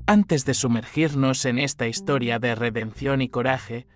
Antes de sumergirnos en esta historia de redención y coraje,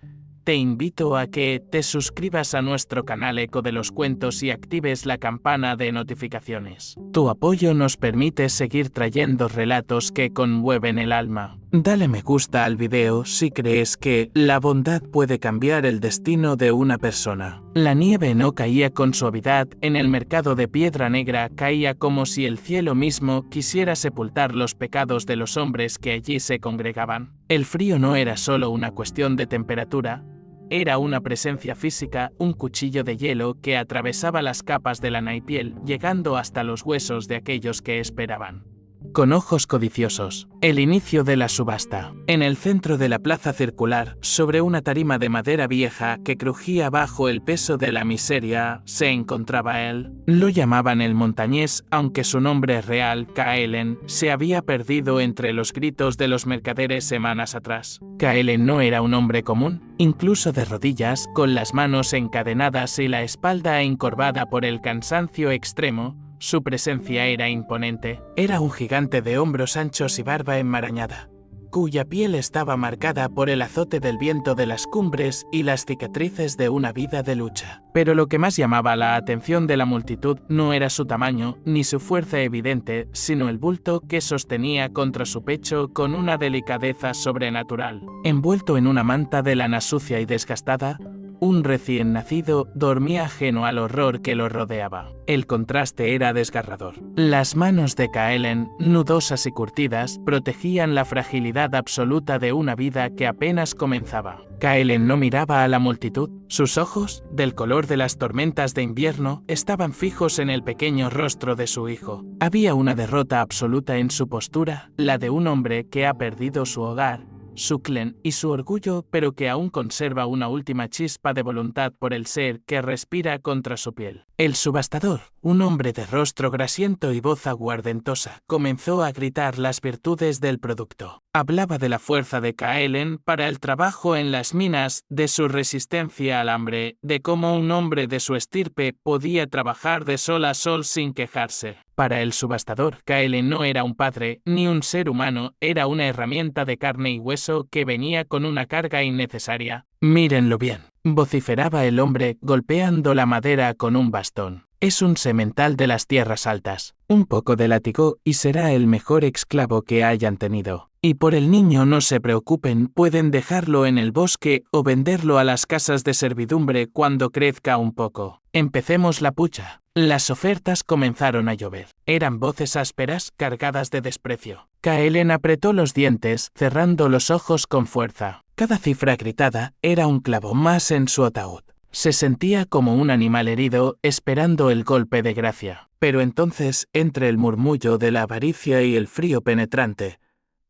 te invito a que te suscribas a nuestro canal Eco de los Cuentos y actives la campana de notificaciones. Tu apoyo nos permite seguir trayendo relatos que conmueven el alma. Dale me gusta al video si crees que la bondad puede cambiar el destino de una persona. La nieve no caía con suavidad en el mercado de Piedra Negra, caía como si el cielo mismo quisiera sepultar los pecados de los hombres que allí se congregaban. El frío no era solo una cuestión de temperatura, era una presencia física, un cuchillo de hielo que atravesaba las capas de lana y piel, llegando hasta los huesos de aquellos que esperaban. Con ojos codiciosos, el inicio de la subasta. En el centro de la plaza circular, sobre una tarima de madera vieja que crujía bajo el peso de la miseria, se encontraba él. Lo llamaban el montañés, aunque su nombre real, Kaelen, se había perdido entre los gritos de los mercaderes semanas atrás. Kaelen no era un hombre común, incluso de rodillas, con las manos encadenadas y la espalda encorvada por el cansancio extremo. Su presencia era imponente. Era un gigante de hombros anchos y barba enmarañada, cuya piel estaba marcada por el azote del viento de las cumbres y las cicatrices de una vida de lucha. Pero lo que más llamaba la atención de la multitud no era su tamaño ni su fuerza evidente, sino el bulto que sostenía contra su pecho con una delicadeza sobrenatural. Envuelto en una manta de lana sucia y desgastada, un recién nacido dormía ajeno al horror que lo rodeaba. El contraste era desgarrador. Las manos de Kaelen, nudosas y curtidas, protegían la fragilidad absoluta de una vida que apenas comenzaba. Kaelen no miraba a la multitud. Sus ojos, del color de las tormentas de invierno, estaban fijos en el pequeño rostro de su hijo. Había una derrota absoluta en su postura, la de un hombre que ha perdido su hogar, su clan y su orgullo, pero que aún conserva una última chispa de voluntad por el ser que respira contra su piel. El subastador, un hombre de rostro grasiento y voz aguardentosa, comenzó a gritar las virtudes del producto. Hablaba de la fuerza de Kaelen para el trabajo en las minas, de su resistencia al hambre, de cómo un hombre de su estirpe podía trabajar de sol a sol sin quejarse. Para el subastador, Kaelen no era un padre, ni un ser humano, era una herramienta de carne y hueso que venía con una carga innecesaria. Mírenlo bien, vociferaba el hombre, golpeando la madera con un bastón. Es un semental de las tierras altas. Un poco de látigo y será el mejor esclavo que hayan tenido. Y por el niño no se preocupen, pueden dejarlo en el bosque o venderlo a las casas de servidumbre cuando crezca un poco. Empecemos la pucha. Las ofertas comenzaron a llover. Eran voces ásperas, cargadas de desprecio. Kaelen apretó los dientes, cerrando los ojos con fuerza. Cada cifra gritada era un clavo más en su ataúd. Se sentía como un animal herido, esperando el golpe de gracia. Pero entonces, entre el murmullo de la avaricia y el frío penetrante,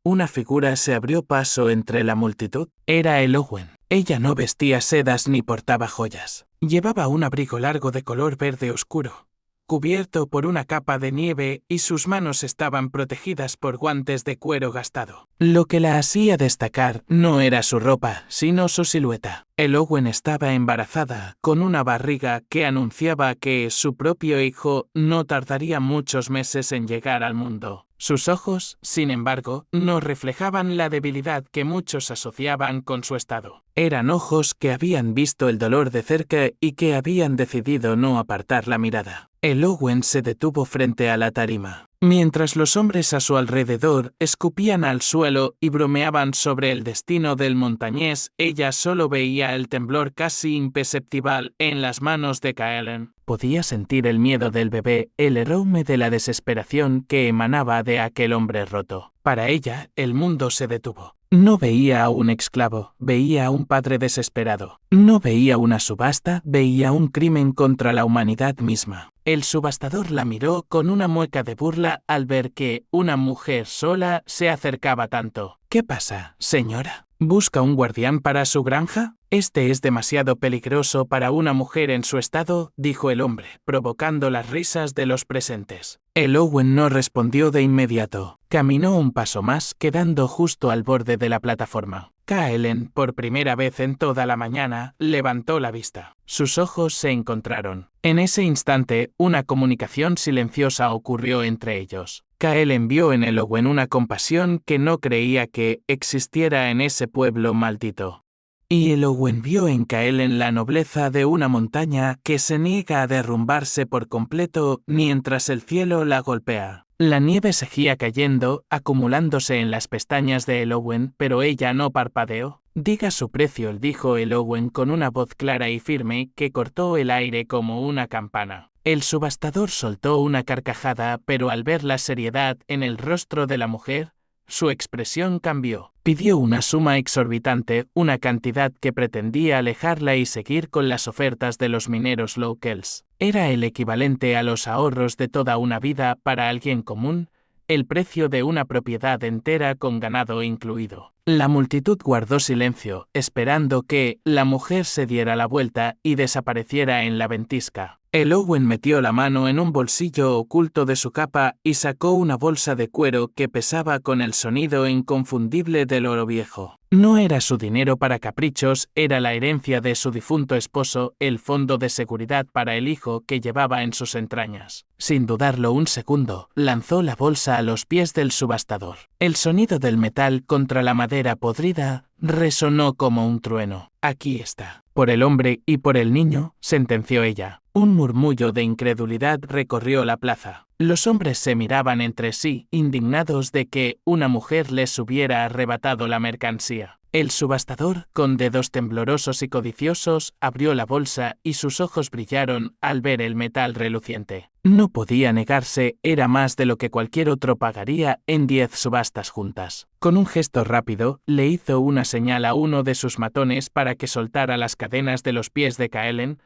una figura se abrió paso entre la multitud. Era Elowen. Ella no vestía sedas ni portaba joyas. Llevaba un abrigo largo de color verde oscuro, cubierto por una capa de nieve, y sus manos estaban protegidas por guantes de cuero gastado. Lo que la hacía destacar no era su ropa, sino su silueta. Elowen estaba embarazada, con una barriga que anunciaba que su propio hijo no tardaría muchos meses en llegar al mundo. Sus ojos, sin embargo, no reflejaban la debilidad que muchos asociaban con su estado. Eran ojos que habían visto el dolor de cerca y que habían decidido no apartar la mirada. Elowen se detuvo frente a la tarima. Mientras los hombres a su alrededor escupían al suelo y bromeaban sobre el destino del montañés, ella solo veía el temblor casi imperceptible en las manos de Kaelen. Podía sentir el miedo del bebé, el aroma de la desesperación que emanaba de aquel hombre roto. Para ella, el mundo se detuvo. No veía a un esclavo, veía a un padre desesperado. No veía una subasta, veía un crimen contra la humanidad misma. El subastador la miró con una mueca de burla al ver que una mujer sola se acercaba tanto. ¿Qué pasa, señora? ¿Busca un guardián para su granja? Este es demasiado peligroso para una mujer en su estado, dijo el hombre, provocando las risas de los presentes. Elowen no respondió de inmediato. Caminó un paso más, quedando justo al borde de la plataforma. Kaelen, por primera vez en toda la mañana, levantó la vista. Sus ojos se encontraron. En ese instante, una comunicación silenciosa ocurrió entre ellos. Kaelen vio en Elowen una compasión que no creía que existiera en ese pueblo maldito. Y Elowen vio en Kaelen la nobleza de una montaña que se niega a derrumbarse por completo mientras el cielo la golpea. La nieve seguía cayendo, acumulándose en las pestañas de Elowen, pero ella no parpadeó. Diga su precio, dijo Elowen con una voz clara y firme que cortó el aire como una campana. El subastador soltó una carcajada, pero al ver la seriedad en el rostro de la mujer, su expresión cambió. Pidió una suma exorbitante, una cantidad que pretendía alejarla y seguir con las ofertas de los mineros locals. Era el equivalente a los ahorros de toda una vida para alguien común, el precio de una propiedad entera con ganado incluido. La multitud guardó silencio, esperando que la mujer se diera la vuelta y desapareciera en la ventisca. Elowen metió la mano en un bolsillo oculto de su capa y sacó una bolsa de cuero que pesaba con el sonido inconfundible del oro viejo. No era su dinero para caprichos, era la herencia de su difunto esposo, el fondo de seguridad para el hijo que llevaba en sus entrañas. Sin dudarlo un segundo, lanzó la bolsa a los pies del subastador. El sonido del metal contra la madera podrida resonó como un trueno. Aquí está. Por el hombre y por el niño, sentenció ella. Un murmullo de incredulidad recorrió la plaza. Los hombres se miraban entre sí, indignados de que una mujer les hubiera arrebatado la mercancía. El subastador, con dedos temblorosos y codiciosos, abrió la bolsa y sus ojos brillaron al ver el metal reluciente. No podía negarse, era más de lo que cualquier otro pagaría en 10 subastas juntas. Con un gesto rápido, le hizo una señal a uno de sus matones para que soltara las cadenas de los pies de Kaelen,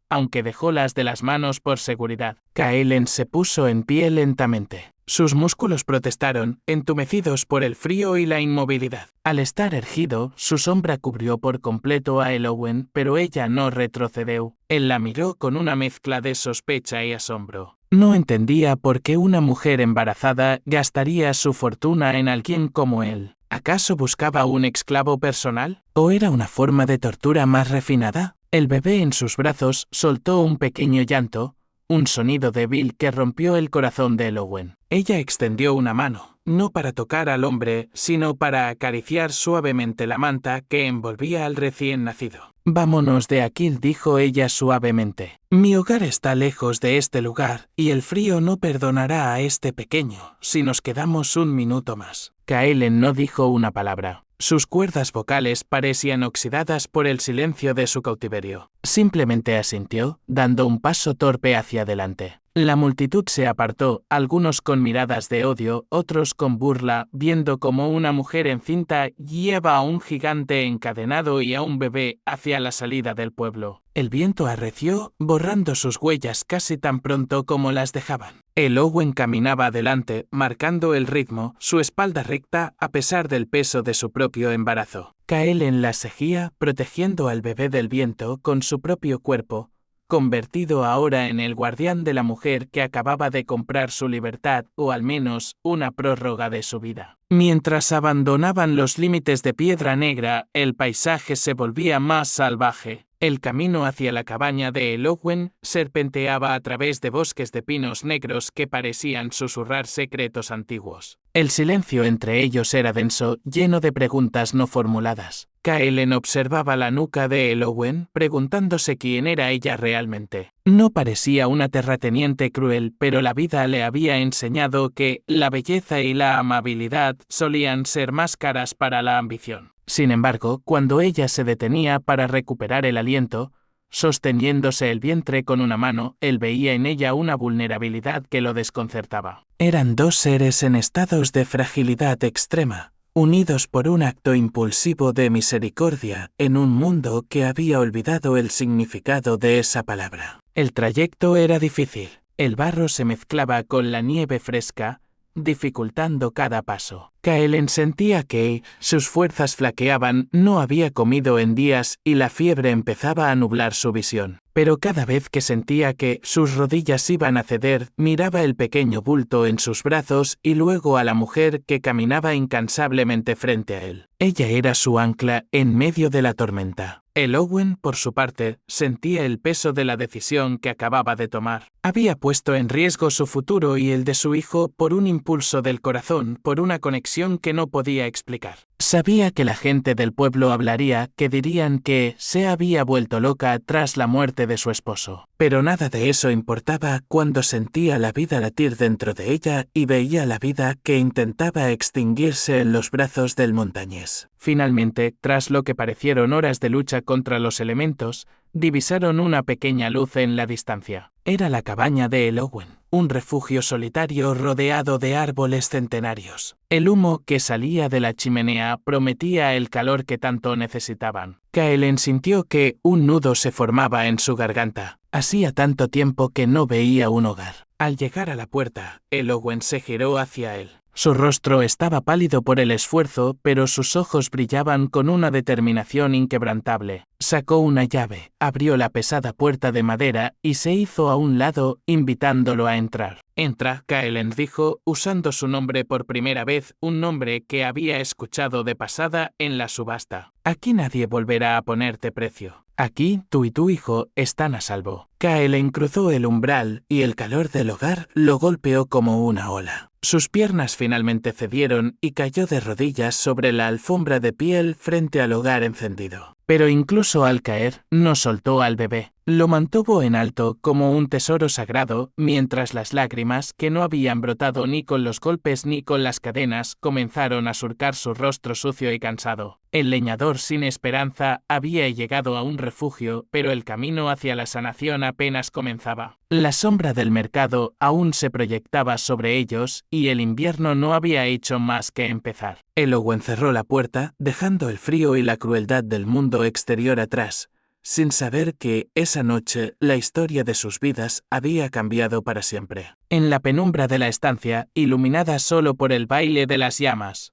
aunque dejó las de las manos por seguridad. Kaelen se puso en pie lentamente. Sus músculos protestaron, entumecidos por el frío y la inmovilidad. Al estar erguido, su sombra cubrió por completo a Elowen, pero ella no retrocedió. Él la miró con una mezcla de sospecha y asombro. No entendía por qué una mujer embarazada gastaría su fortuna en alguien como él. ¿Acaso buscaba un esclavo personal? ¿O era una forma de tortura más refinada? El bebé en sus brazos soltó un pequeño llanto, un sonido débil que rompió el corazón de Elowen. Ella extendió una mano, no para tocar al hombre, sino para acariciar suavemente la manta que envolvía al recién nacido. «Vámonos de aquí», dijo ella suavemente. «Mi hogar está lejos de este lugar, y el frío no perdonará a este pequeño si nos quedamos un minuto más». Kaelen no dijo una palabra. Sus cuerdas vocales parecían oxidadas por el silencio de su cautiverio. Simplemente asintió, dando un paso torpe hacia adelante. La multitud se apartó, algunos con miradas de odio, otros con burla, viendo cómo una mujer encinta lleva a un gigante encadenado y a un bebé hacia la salida del pueblo. El viento arreció, borrando sus huellas casi tan pronto como las dejaban. Elowen caminaba adelante, marcando el ritmo, su espalda recta a pesar del peso de su propio embarazo. Kaelen la seguía, protegiendo al bebé del viento con su propio cuerpo, convertido ahora en el guardián de la mujer que acababa de comprar su libertad o al menos una prórroga de su vida. Mientras abandonaban los límites de Piedra Negra, el paisaje se volvía más salvaje. El camino hacia la cabaña de Elowen serpenteaba a través de bosques de pinos negros que parecían susurrar secretos antiguos. El silencio entre ellos era denso, lleno de preguntas no formuladas. Kaelen observaba la nuca de Elowen, preguntándose quién era ella realmente. No parecía una terrateniente cruel, pero la vida le había enseñado que la belleza y la amabilidad solían ser más caras para la ambición. Sin embargo, cuando ella se detenía para recuperar el aliento, sosteniéndose el vientre con una mano, él veía en ella una vulnerabilidad que lo desconcertaba. Eran dos seres en estados de fragilidad extrema, unidos por un acto impulsivo de misericordia en un mundo que había olvidado el significado de esa palabra. El trayecto era difícil. El barro se mezclaba con la nieve fresca, dificultando cada paso. Kaelen sentía que sus fuerzas flaqueaban, no había comido en días y la fiebre empezaba a nublar su visión. Pero cada vez que sentía que sus rodillas iban a ceder, miraba el pequeño bulto en sus brazos y luego a la mujer que caminaba incansablemente frente a él. Ella era su ancla en medio de la tormenta. Eowyn, por su parte, sentía el peso de la decisión que acababa de tomar. Había puesto en riesgo su futuro y el de su hijo por un impulso del corazón, por una conexión que no podía explicar. Sabía que la gente del pueblo hablaría, que dirían que se había vuelto loca tras la muerte de su esposo. Pero nada de eso importaba cuando sentía la vida latir dentro de ella y veía la vida que intentaba extinguirse en los brazos del montañés. Finalmente, tras lo que parecieron horas de lucha contra los elementos, divisaron una pequeña luz en la distancia. Era la cabaña de Eowyn, un refugio solitario rodeado de árboles centenarios. El humo que salía de la chimenea prometía el calor que tanto necesitaban. Kaelen sintió que un nudo se formaba en su garganta. Hacía tanto tiempo que no veía un hogar. Al llegar a la puerta, Eowyn se giró hacia él. Su rostro estaba pálido por el esfuerzo, pero sus ojos brillaban con una determinación inquebrantable. Sacó una llave, abrió la pesada puerta de madera y se hizo a un lado, invitándolo a entrar. Entra, Kaelen dijo, usando su nombre por primera vez, un nombre que había escuchado de pasada en la subasta. Aquí nadie volverá a ponerte precio. Aquí, tú y tu hijo están a salvo. Kaelen cruzó el umbral y el calor del hogar lo golpeó como una ola. Sus piernas finalmente cedieron y cayó de rodillas sobre la alfombra de piel frente al hogar encendido. Pero incluso al caer, no soltó al bebé. Lo mantuvo en alto como un tesoro sagrado, mientras las lágrimas, que no habían brotado ni con los golpes ni con las cadenas, comenzaron a surcar su rostro sucio y cansado. El leñador sin esperanza había llegado a un refugio, pero el camino hacia la sanación apenas comenzaba. La sombra del mercado aún se proyectaba sobre ellos, y el invierno no había hecho más que empezar. Eowyn cerró la puerta, dejando el frío y la crueldad del mundo exterior atrás, sin saber que, esa noche, la historia de sus vidas había cambiado para siempre. En la penumbra de la estancia, iluminada solo por el baile de las llamas,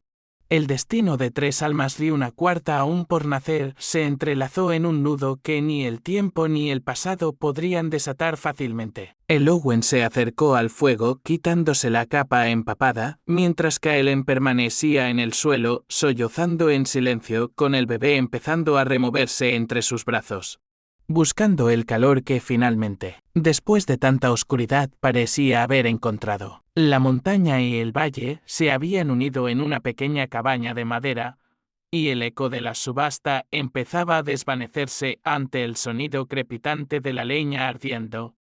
el destino de 3 almas y una cuarta aún por nacer se entrelazó en un nudo que ni el tiempo ni el pasado podrían desatar fácilmente. Eowyn se acercó al fuego quitándose la capa empapada, mientras Kaelen permanecía en el suelo, sollozando en silencio, con el bebé empezando a removerse entre sus brazos, buscando el calor que finalmente, después de tanta oscuridad, parecía haber encontrado. La montaña y el valle se habían unido en una pequeña cabaña de madera, y el eco de la subasta empezaba a desvanecerse ante el sonido crepitante de la leña ardiendo,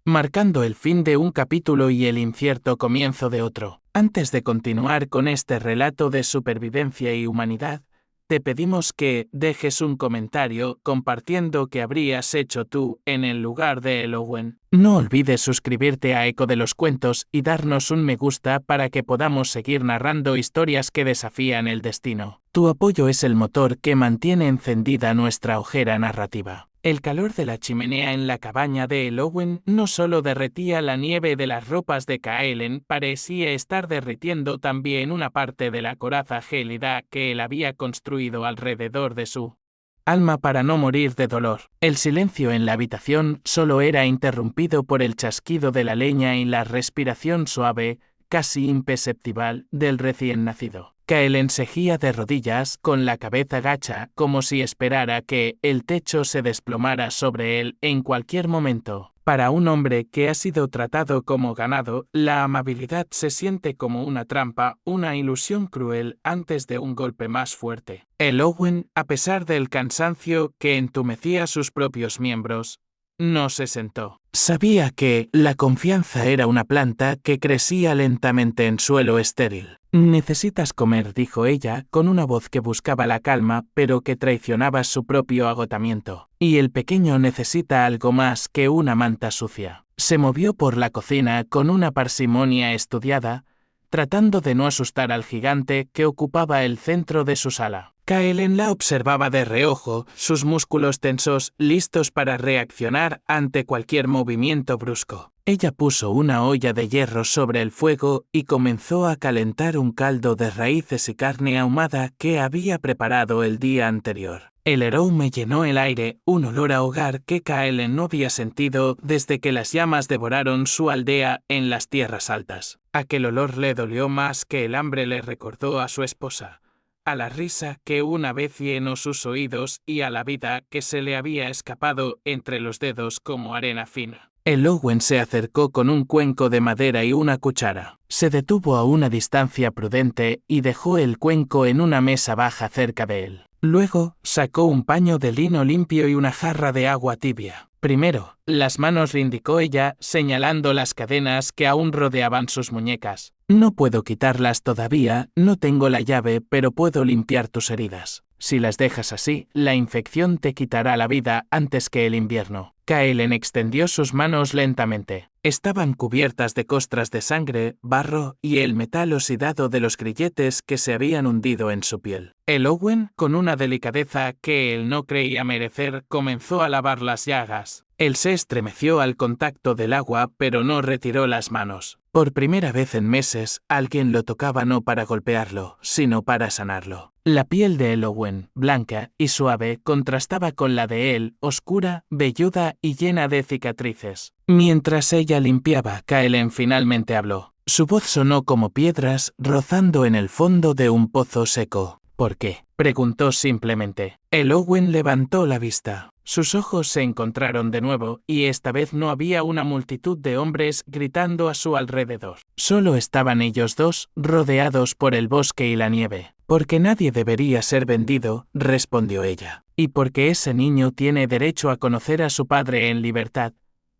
marcando el fin de un capítulo y el incierto comienzo de otro. Antes de continuar con este relato de supervivencia y humanidad, te pedimos que dejes un comentario compartiendo qué habrías hecho tú en el lugar de Eowyn. No olvides suscribirte a Eco de los Cuentos y darnos un me gusta para que podamos seguir narrando historias que desafían el destino. Tu apoyo es el motor que mantiene encendida nuestra hoguera narrativa. El calor de la chimenea en la cabaña de Eowyn no solo derretía la nieve de las ropas de Kaelen, parecía estar derritiendo también una parte de la coraza gélida que él había construido alrededor de su alma para no morir de dolor. El silencio en la habitación solo era interrumpido por el chasquido de la leña y la respiración suave, casi imperceptible, del recién nacido. Kaelen seguía de rodillas, con la cabeza gacha, como si esperara que el techo se desplomara sobre él en cualquier momento. Para un hombre que ha sido tratado como ganado, la amabilidad se siente como una trampa, una ilusión cruel antes de un golpe más fuerte. Eowyn, a pesar del cansancio que entumecía sus propios miembros, no se sentó. Sabía que la confianza era una planta que crecía lentamente en suelo estéril. Necesitas comer, dijo ella, con una voz que buscaba la calma, pero que traicionaba su propio agotamiento. Y el pequeño necesita algo más que una manta sucia. Se movió por la cocina con una parsimonia estudiada, tratando de no asustar al gigante que ocupaba el centro de su sala. Kaelen la observaba de reojo, sus músculos tensos, listos para reaccionar ante cualquier movimiento brusco. Ella puso una olla de hierro sobre el fuego y comenzó a calentar un caldo de raíces y carne ahumada que había preparado el día anterior. El aroma llenó el aire, un olor a hogar que Kaelen no había sentido desde que las llamas devoraron su aldea en las tierras altas. Aquel olor le dolió más que el hambre le recordó a su esposa. a la risa que una vez llenó sus oídos y a la vida que se le había escapado entre los dedos como arena fina. El Owen se acercó con un cuenco de madera y una cuchara. Se detuvo a una distancia prudente y dejó el cuenco en una mesa baja cerca de él. Luego, sacó un paño de lino limpio y una jarra de agua tibia. Primero, las manos, le indicó ella, señalando las cadenas que aún rodeaban sus muñecas. No puedo quitarlas todavía, no tengo la llave, pero puedo limpiar tus heridas. Si las dejas así, la infección te quitará la vida antes que el invierno. Kaelen extendió sus manos lentamente. Estaban cubiertas de costras de sangre, barro y el metal oxidado de los grilletes que se habían hundido en su piel. El Owen, con una delicadeza que él no creía merecer, comenzó a lavar las llagas. Él se estremeció al contacto del agua, pero no retiró las manos. Por primera vez en meses, alguien lo tocaba no para golpearlo, sino para sanarlo. La piel de el Owen, blanca y suave, contrastaba con la de él, oscura, velluda y llena de cicatrices. Mientras ella limpiaba, Kaelen finalmente habló. Su voz sonó como piedras rozando en el fondo de un pozo seco. ¿Por qué?, preguntó simplemente. El Owen levantó la vista. Sus ojos se encontraron de nuevo, y esta vez no había una multitud de hombres gritando a su alrededor. Solo estaban ellos dos, rodeados por el bosque y la nieve. Porque nadie debería ser vendido, respondió ella. Y porque ese niño tiene derecho a conocer a su padre en libertad,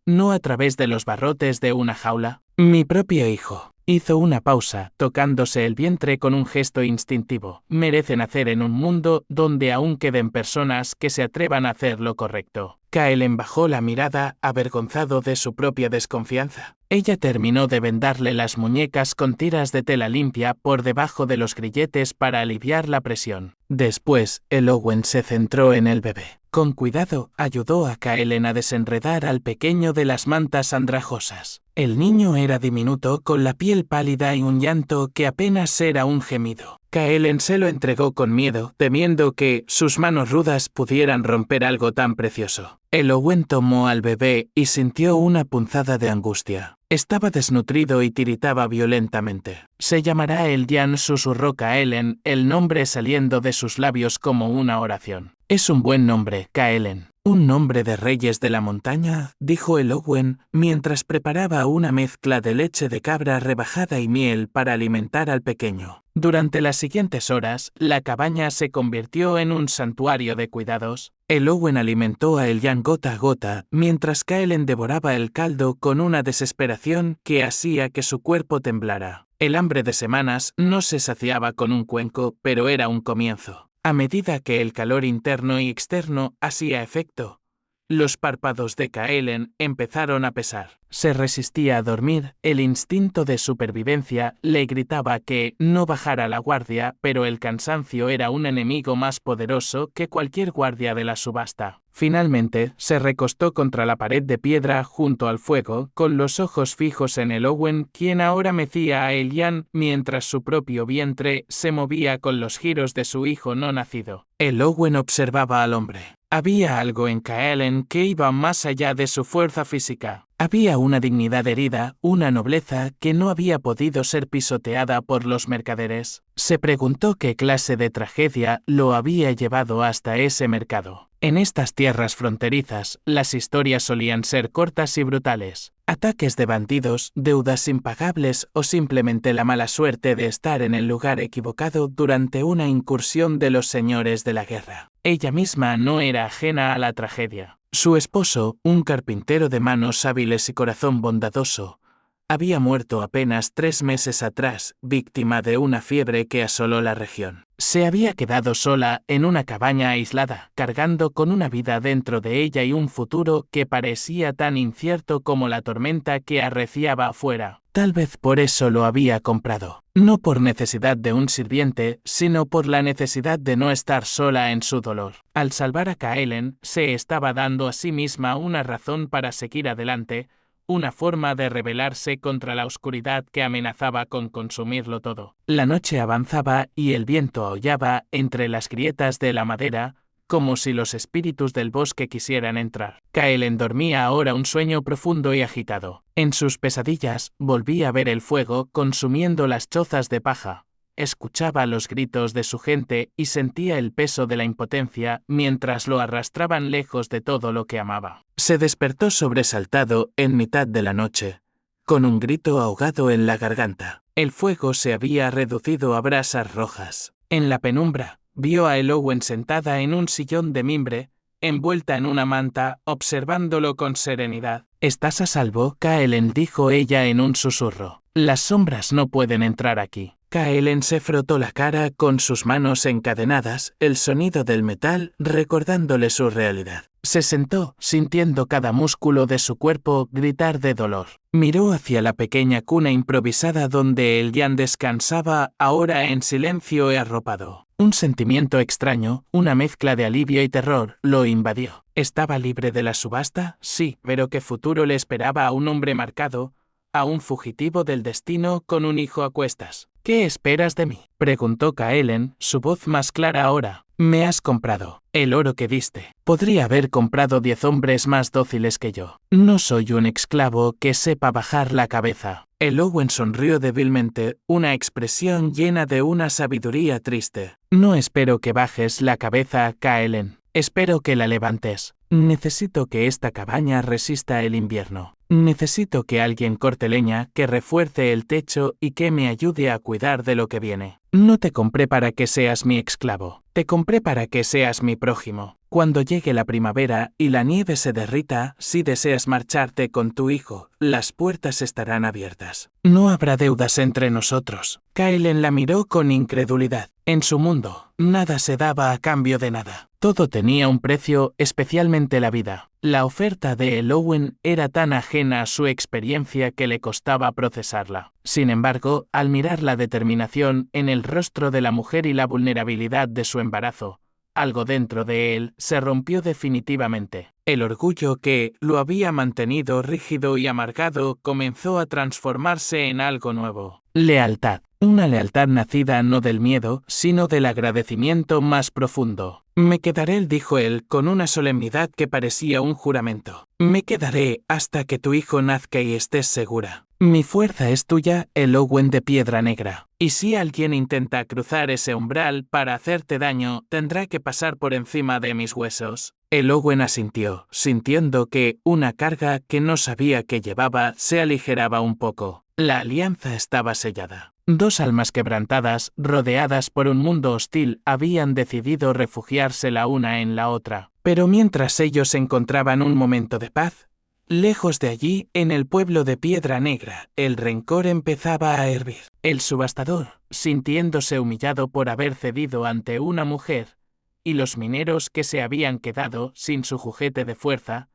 no a través de los barrotes de una jaula. Mi propio hijo. Hizo una pausa, tocándose el vientre con un gesto instintivo. Merece nacer en un mundo donde aún queden personas que se atrevan a hacer lo correcto. Kaelen bajó la mirada, avergonzado de su propia desconfianza. Ella terminó de vendarle las muñecas con tiras de tela limpia por debajo de los grilletes para aliviar la presión. Después, el Owen se centró en el bebé. Con cuidado, ayudó a Kaelen a desenredar al pequeño de las mantas andrajosas. El niño era diminuto, con la piel pálida y un llanto que apenas era un gemido. Kaelen se lo entregó con miedo, temiendo que sus manos rudas pudieran romper algo tan precioso. El Owen tomó al bebé y sintió una punzada de angustia. Estaba desnutrido y tiritaba violentamente. Se llamará Eldian, susurró Kaelen, el nombre saliendo de sus labios como una oración. Es un buen nombre, Kaelen. Un nombre de reyes de la montaña, dijo el Owen, mientras preparaba una mezcla de leche de cabra rebajada y miel para alimentar al pequeño. Durante las siguientes horas, la cabaña se convirtió en un santuario de cuidados. El Owen alimentó a Eldian gota a gota, mientras Kaelen devoraba el caldo con una desesperación que hacía que su cuerpo temblara. El hambre de semanas no se saciaba con un cuenco, pero era un comienzo. A medida que el calor interno y externo hacía efecto, los párpados de Kaelen empezaron a pesar. Se resistía a dormir, el instinto de supervivencia le gritaba que no bajara la guardia, pero el cansancio era un enemigo más poderoso que cualquier guardia de la subasta. Finalmente, se recostó contra la pared de piedra junto al fuego, con los ojos fijos en el Owen, quien ahora mecía a Eldian mientras su propio vientre se movía con los giros de su hijo no nacido. El Owen observaba al hombre. Había algo en Kaelen que iba más allá de su fuerza física. Había una dignidad herida, una nobleza que no había podido ser pisoteada por los mercaderes. Se preguntó qué clase de tragedia lo había llevado hasta ese mercado. En estas tierras fronterizas, las historias solían ser cortas y brutales. Ataques de bandidos, deudas impagables o simplemente la mala suerte de estar en el lugar equivocado durante una incursión de los señores de la guerra. Ella misma no era ajena a la tragedia. Su esposo, un carpintero de manos hábiles y corazón bondadoso, había muerto apenas 3 meses atrás, víctima de una fiebre que asoló la región. Se había quedado sola en una cabaña aislada, cargando con una vida dentro de ella y un futuro que parecía tan incierto como la tormenta que arreciaba afuera. Tal vez por eso lo había comprado. No por necesidad de un sirviente, sino por la necesidad de no estar sola en su dolor. Al salvar a Kaelen, se estaba dando a sí misma una razón para seguir adelante, una forma de rebelarse contra la oscuridad que amenazaba con consumirlo todo. La noche avanzaba y el viento aullaba entre las grietas de la madera, como si los espíritus del bosque quisieran entrar. Kaelen dormía ahora un sueño profundo y agitado. En sus pesadillas, volvía a ver el fuego consumiendo las chozas de paja, escuchaba los gritos de su gente y sentía el peso de la impotencia mientras lo arrastraban lejos de todo lo que amaba. Se despertó sobresaltado en mitad de la noche, con un grito ahogado en la garganta. El fuego se había reducido a brasas rojas. En la penumbra, vio a Eowyn sentada en un sillón de mimbre, envuelta en una manta, observándolo con serenidad. «Estás a salvo, Kaelen», dijo ella en un susurro. «Las sombras no pueden entrar aquí». Kaelen se frotó la cara con sus manos encadenadas, el sonido del metal recordándole su realidad. Se sentó, sintiendo cada músculo de su cuerpo gritar de dolor. Miró hacia la pequeña cuna improvisada donde el Jan descansaba, ahora en silencio y arropado. Un sentimiento extraño, una mezcla de alivio y terror, lo invadió. ¿Estaba libre de la subasta? Sí, pero ¿qué futuro le esperaba a un hombre marcado, a un fugitivo del destino con un hijo a cuestas? «¿Qué esperas de mí?», preguntó Kaelen, su voz más clara ahora. «Me has comprado. El oro que diste. Podría haber comprado 10 hombres más dóciles que yo. No soy un esclavo que sepa bajar la cabeza». Eowyn sonrió débilmente, una expresión llena de una sabiduría triste. «No espero que bajes la cabeza, Kaelen. Espero que la levantes. Necesito que esta cabaña resista el invierno. Necesito que alguien corte leña, que refuerce el techo y que me ayude a cuidar de lo que viene. No te compré para que seas mi esclavo. Te compré para que seas mi prójimo. Cuando llegue la primavera y la nieve se derrita, si deseas marcharte con tu hijo, las puertas estarán abiertas. No habrá deudas entre nosotros». Kaelen la miró con incredulidad. En su mundo, nada se daba a cambio de nada. Todo tenía un precio, especialmente la vida. La oferta de Eowyn era tan ajena a su experiencia que le costaba procesarla. Sin embargo, al mirar la determinación en el rostro de la mujer y la vulnerabilidad de su embarazo, algo dentro de él se rompió definitivamente. El orgullo que lo había mantenido rígido y amargado comenzó a transformarse en algo nuevo. Lealtad. Una lealtad nacida no del miedo, sino del agradecimiento más profundo. «Me quedaré», dijo él, con una solemnidad que parecía un juramento. «Me quedaré hasta que tu hijo nazca y estés segura. Mi fuerza es tuya, Eowyn de Piedra Negra. Y si alguien intenta cruzar ese umbral para hacerte daño, tendrá que pasar por encima de mis huesos». Eowyn asintió, sintiendo que una carga que no sabía que llevaba se aligeraba un poco. La alianza estaba sellada. 2 almas quebrantadas, rodeadas por un mundo hostil, habían decidido refugiarse la una en la otra. Pero mientras ellos encontraban un momento de paz, lejos de allí, en el pueblo de Piedra Negra, el rencor empezaba a hervir. El subastador, sintiéndose humillado por haber cedido ante una mujer, y los mineros que se habían quedado sin su juguete de fuerza,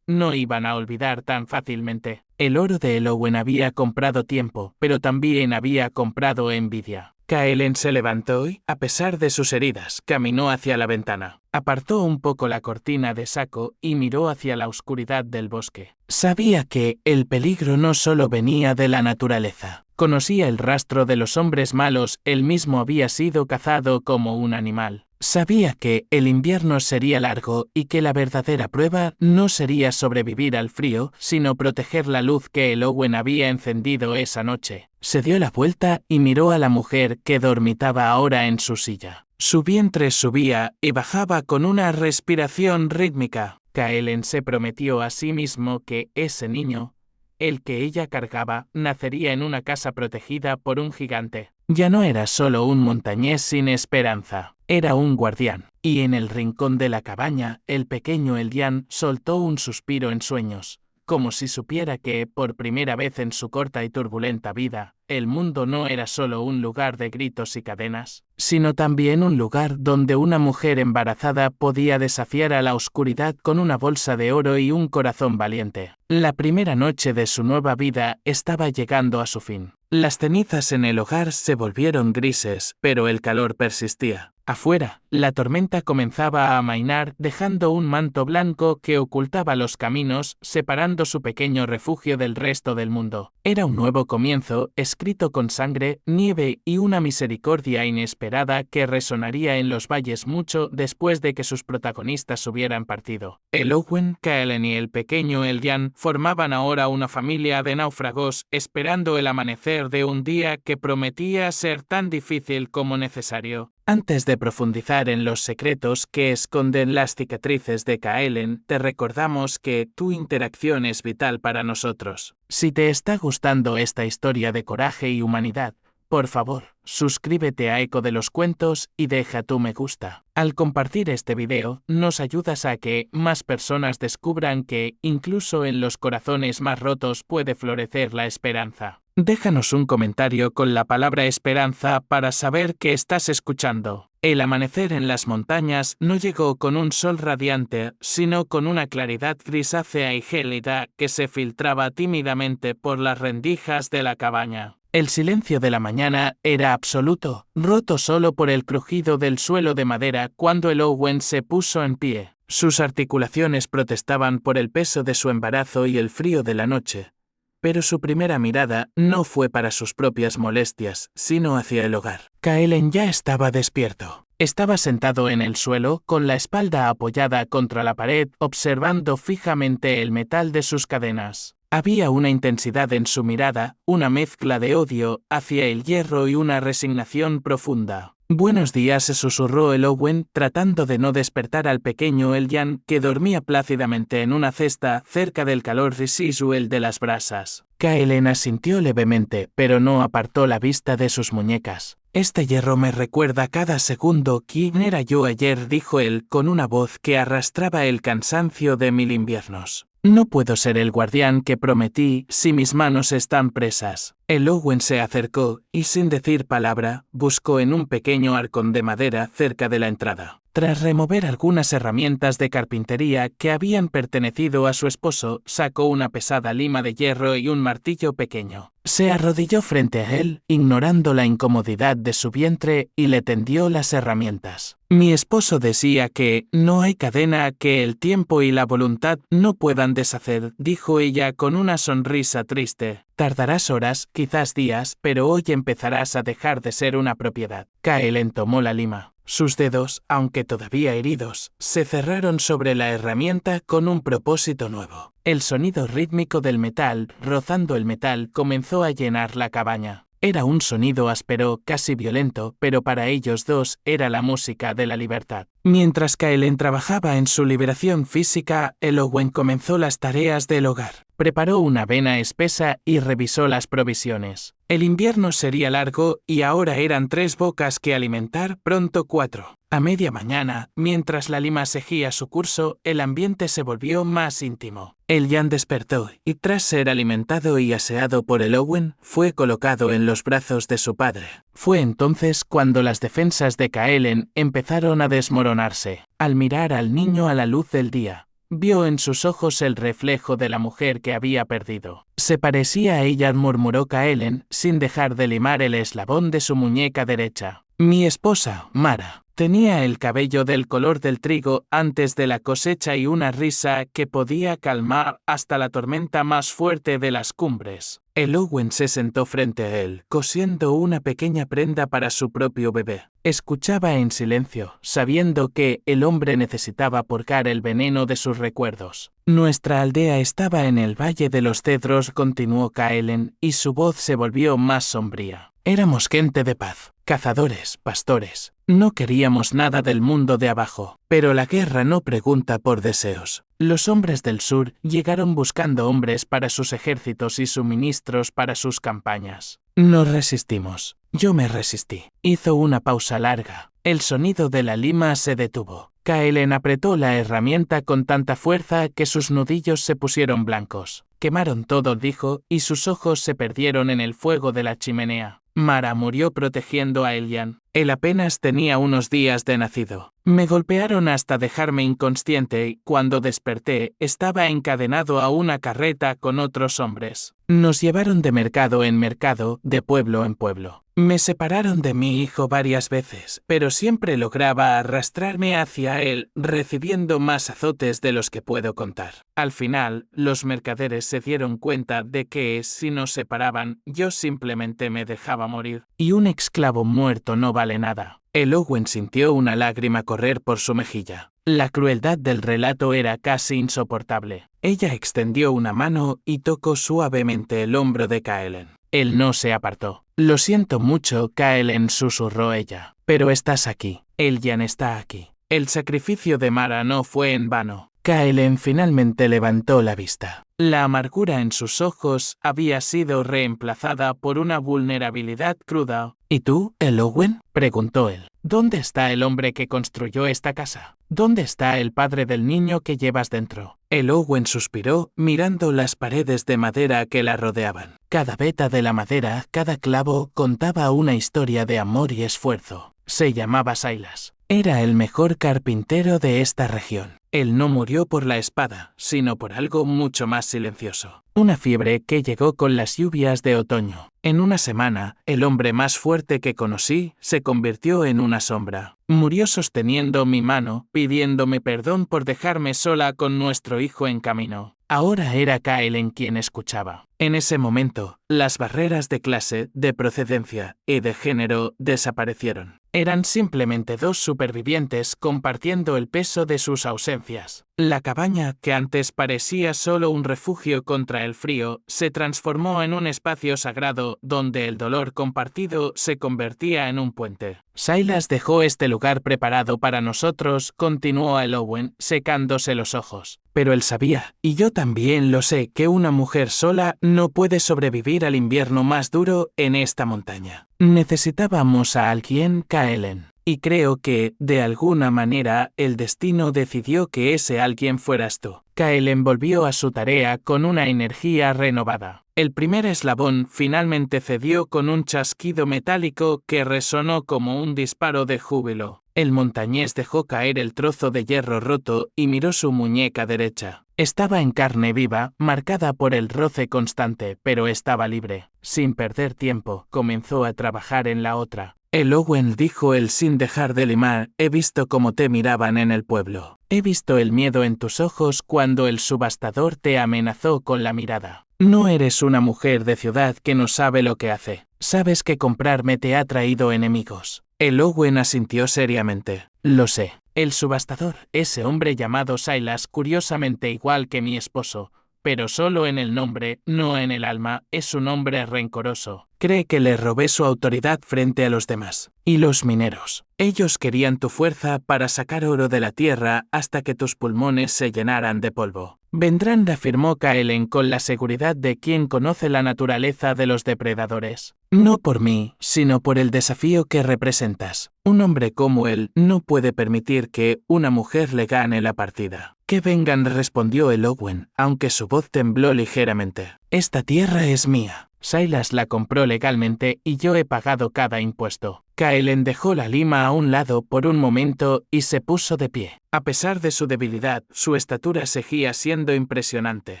no iban a olvidar tan fácilmente. El oro de Eowyn había comprado tiempo, pero también había comprado envidia. Kaelen se levantó y, a pesar de sus heridas, caminó hacia la ventana. Apartó un poco la cortina de saco y miró hacia la oscuridad del bosque. Sabía que el peligro no solo venía de la naturaleza. Conocía el rastro de los hombres malos, él mismo había sido cazado como un animal. Sabía que el invierno sería largo y que la verdadera prueba no sería sobrevivir al frío, sino proteger la luz que Eowyn había encendido esa noche. Se dio la vuelta y miró a la mujer que dormitaba ahora en su silla. Su vientre subía y bajaba con una respiración rítmica. Kaelen se prometió a sí mismo que ese niño, el que ella cargaba, nacería en una casa protegida por un gigante. Ya no era solo un montañés sin esperanza, era un guardián. Y en el rincón de la cabaña, el pequeño Eldian soltó un suspiro en sueños, como si supiera que, por primera vez en su corta y turbulenta vida, el mundo no era solo un lugar de gritos y cadenas, sino también un lugar donde una mujer embarazada podía desafiar a la oscuridad con una bolsa de oro y un corazón valiente. La primera noche de su nueva vida estaba llegando a su fin. Las cenizas en el hogar se volvieron grises, pero el calor persistía. Afuera, la tormenta comenzaba a amainar, dejando un manto blanco que ocultaba los caminos, separando su pequeño refugio del resto del mundo. Era un nuevo comienzo, escrito con sangre, nieve y una misericordia inesperada que resonaría en los valles mucho después de que sus protagonistas hubieran partido. El Owen, Kaelen y el pequeño Eljan formaban ahora una familia de náufragos, esperando el amanecer de un día que prometía ser tan difícil como necesario. Antes de profundizar en los secretos que esconden las cicatrices de Kaelen, te recordamos que tu interacción es vital para nosotros. Si te está gustando esta historia de coraje y humanidad, por favor, suscríbete a Eco de los Cuentos y deja tu me gusta. Al compartir este video, nos ayudas a que más personas descubran que, incluso en los corazones más rotos, puede florecer la esperanza. Déjanos un comentario con la palabra esperanza para saber que estás escuchando. El amanecer en las montañas no llegó con un sol radiante, sino con una claridad grisácea y gélida que se filtraba tímidamente por las rendijas de la cabaña. El silencio de la mañana era absoluto, roto solo por el crujido del suelo de madera cuando el Owen se puso en pie. Sus articulaciones protestaban por el peso de su embarazo y el frío de la noche. Pero su primera mirada no fue para sus propias molestias, sino hacia el hogar. Kaelen ya estaba despierto. Estaba sentado en el suelo, con la espalda apoyada contra la pared, observando fijamente el metal de sus cadenas. Había una intensidad en su mirada, una mezcla de odio hacia el hierro y una resignación profunda. «Buenos días», se susurró el Owen, tratando de no despertar al pequeño Eljan, que dormía plácidamente en una cesta cerca del calor residual de las brasas. Kaelen asintió levemente, pero no apartó la vista de sus muñecas. «Este hierro me recuerda cada segundo quién era yo ayer», dijo él con una voz que arrastraba el cansancio de 1000 inviernos. «No puedo ser el guardián que prometí si mis manos están presas». El Owen se acercó y, sin decir palabra, buscó en un pequeño arcón de madera cerca de la entrada. Tras remover algunas herramientas de carpintería que habían pertenecido a su esposo, sacó una pesada lima de hierro y un martillo pequeño. Se arrodilló frente a él, ignorando la incomodidad de su vientre, y le tendió las herramientas. «Mi esposo decía que no hay cadena que el tiempo y la voluntad no puedan deshacer», dijo ella con una sonrisa triste. «Tardarás horas, quizás días, pero hoy empezarás a dejar de ser una propiedad». Kaelen tomó la lima. Sus dedos, aunque todavía heridos, se cerraron sobre la herramienta con un propósito nuevo. El sonido rítmico del metal, rozando el metal, comenzó a llenar la cabaña. Era un sonido áspero, casi violento, pero para ellos dos era la música de la libertad. Mientras Kaelen trabajaba en su liberación física, el Owen comenzó las tareas del hogar. Preparó una avena espesa y revisó las provisiones. El invierno sería largo y ahora eran 3 bocas que alimentar, pronto 4. A media mañana, mientras la lima seguía su curso, el ambiente se volvió más íntimo. Eljan despertó y, tras ser alimentado y aseado por el Owen, fue colocado en los brazos de su padre. Fue entonces cuando las defensas de Kaelen empezaron a desmoronarse. Al mirar al niño a la luz del día, vio en sus ojos el reflejo de la mujer que había perdido. «Se parecía a ella», murmuró Kaelen, sin dejar de limar el eslabón de su muñeca derecha. «Mi esposa, Mara». Tenía el cabello del color del trigo antes de la cosecha y una risa que podía calmar hasta la tormenta más fuerte de las cumbres. El Owen se sentó frente a él, cosiendo una pequeña prenda para su propio bebé. Escuchaba en silencio, sabiendo que el hombre necesitaba purgar el veneno de sus recuerdos. «Nuestra aldea estaba en el Valle de los Cedros», continuó Kaelen, y su voz se volvió más sombría. «Éramos gente de paz, cazadores, pastores. No queríamos nada del mundo de abajo. Pero la guerra no pregunta por deseos. Los hombres del sur llegaron buscando hombres para sus ejércitos y suministros para sus campañas. Nos resistimos. Yo me resistí». Hizo una pausa larga. El sonido de la lima se detuvo. Kaelen apretó la herramienta con tanta fuerza que sus nudillos se pusieron blancos. «Quemaron todo», dijo, y sus ojos se perdieron en el fuego de la chimenea. «Mara murió protegiendo a Eljan». Él apenas tenía unos días de nacido. Me golpearon hasta dejarme inconsciente y, cuando desperté, estaba encadenado a una carreta con otros hombres. Nos llevaron de mercado en mercado, de pueblo en pueblo. Me separaron de mi hijo varias veces, pero siempre lograba arrastrarme hacia él, recibiendo más azotes de los que puedo contar. Al final, los mercaderes se dieron cuenta de que, si nos separaban, yo simplemente me dejaba morir. Y un esclavo muerto no vale nada. El Owen sintió una lágrima correr por su mejilla. La crueldad del relato era casi insoportable. Ella extendió una mano y tocó suavemente el hombro de Kaelen. Él no se apartó. Lo siento mucho, Kaelen, susurró ella. Pero estás aquí. Eljan está aquí. El sacrificio de Mara no fue en vano. Kaelen finalmente levantó la vista. La amargura en sus ojos había sido reemplazada por una vulnerabilidad cruda. ¿Y tú, el Owen?, preguntó él. ¿Dónde está el hombre que construyó esta casa? ¿Dónde está el padre del niño que llevas dentro? El Owen suspiró, mirando las paredes de madera que la rodeaban. Cada veta de la madera, cada clavo, contaba una historia de amor y esfuerzo. Se llamaba Silas. Era el mejor carpintero de esta región. Él no murió por la espada, sino por algo mucho más silencioso. Una fiebre que llegó con las lluvias de otoño. En una semana, el hombre más fuerte que conocí se convirtió en una sombra. Murió sosteniendo mi mano, pidiéndome perdón por dejarme sola con nuestro hijo en camino. Ahora era Kaelen quien escuchaba. En ese momento, las barreras de clase, de procedencia y de género desaparecieron. Eran simplemente dos supervivientes compartiendo el peso de sus ausencias. La cabaña, que antes parecía solo un refugio contra el frío, se transformó en un espacio sagrado donde el dolor compartido se convertía en un puente. Silas dejó este lugar preparado para nosotros, continuó el Owen, secándose los ojos. Pero él sabía, y yo también lo sé, que una mujer sola no puede sobrevivir al invierno más duro en esta montaña. Necesitábamos a alguien, Kaelen. Y creo que, de alguna manera, el destino decidió que ese alguien fueras tú. Kaelen volvió a su tarea con una energía renovada. El primer eslabón finalmente cedió con un chasquido metálico que resonó como un disparo de júbilo. El montañés dejó caer el trozo de hierro roto y miró su muñeca derecha. Estaba en carne viva, marcada por el roce constante, pero estaba libre. Sin perder tiempo, comenzó a trabajar en la otra. El Owen, dijo él sin dejar de limar, he visto cómo te miraban en el pueblo. He visto el miedo en tus ojos cuando el subastador te amenazó con la mirada. No eres una mujer de ciudad que no sabe lo que hace. Sabes que comprarme te ha traído enemigos. El Owen asintió seriamente. Lo sé. El subastador, ese hombre llamado Silas, curiosamente igual que mi esposo, pero solo en el nombre, no en el alma, es un hombre rencoroso. Cree que le robé su autoridad frente a los demás. Y los mineros. Ellos querían tu fuerza para sacar oro de la tierra hasta que tus pulmones se llenaran de polvo. Vendrán, afirmó Kaelen con la seguridad de quien conoce la naturaleza de los depredadores. No por mí, sino por el desafío que representas. Un hombre como él no puede permitir que una mujer le gane la partida. Que vengan, respondió el Owen, aunque su voz tembló ligeramente. Esta tierra es mía. Silas la compró legalmente y yo he pagado cada impuesto. Kaelen dejó la lima a un lado por un momento y se puso de pie. A pesar de su debilidad, su estatura seguía siendo impresionante.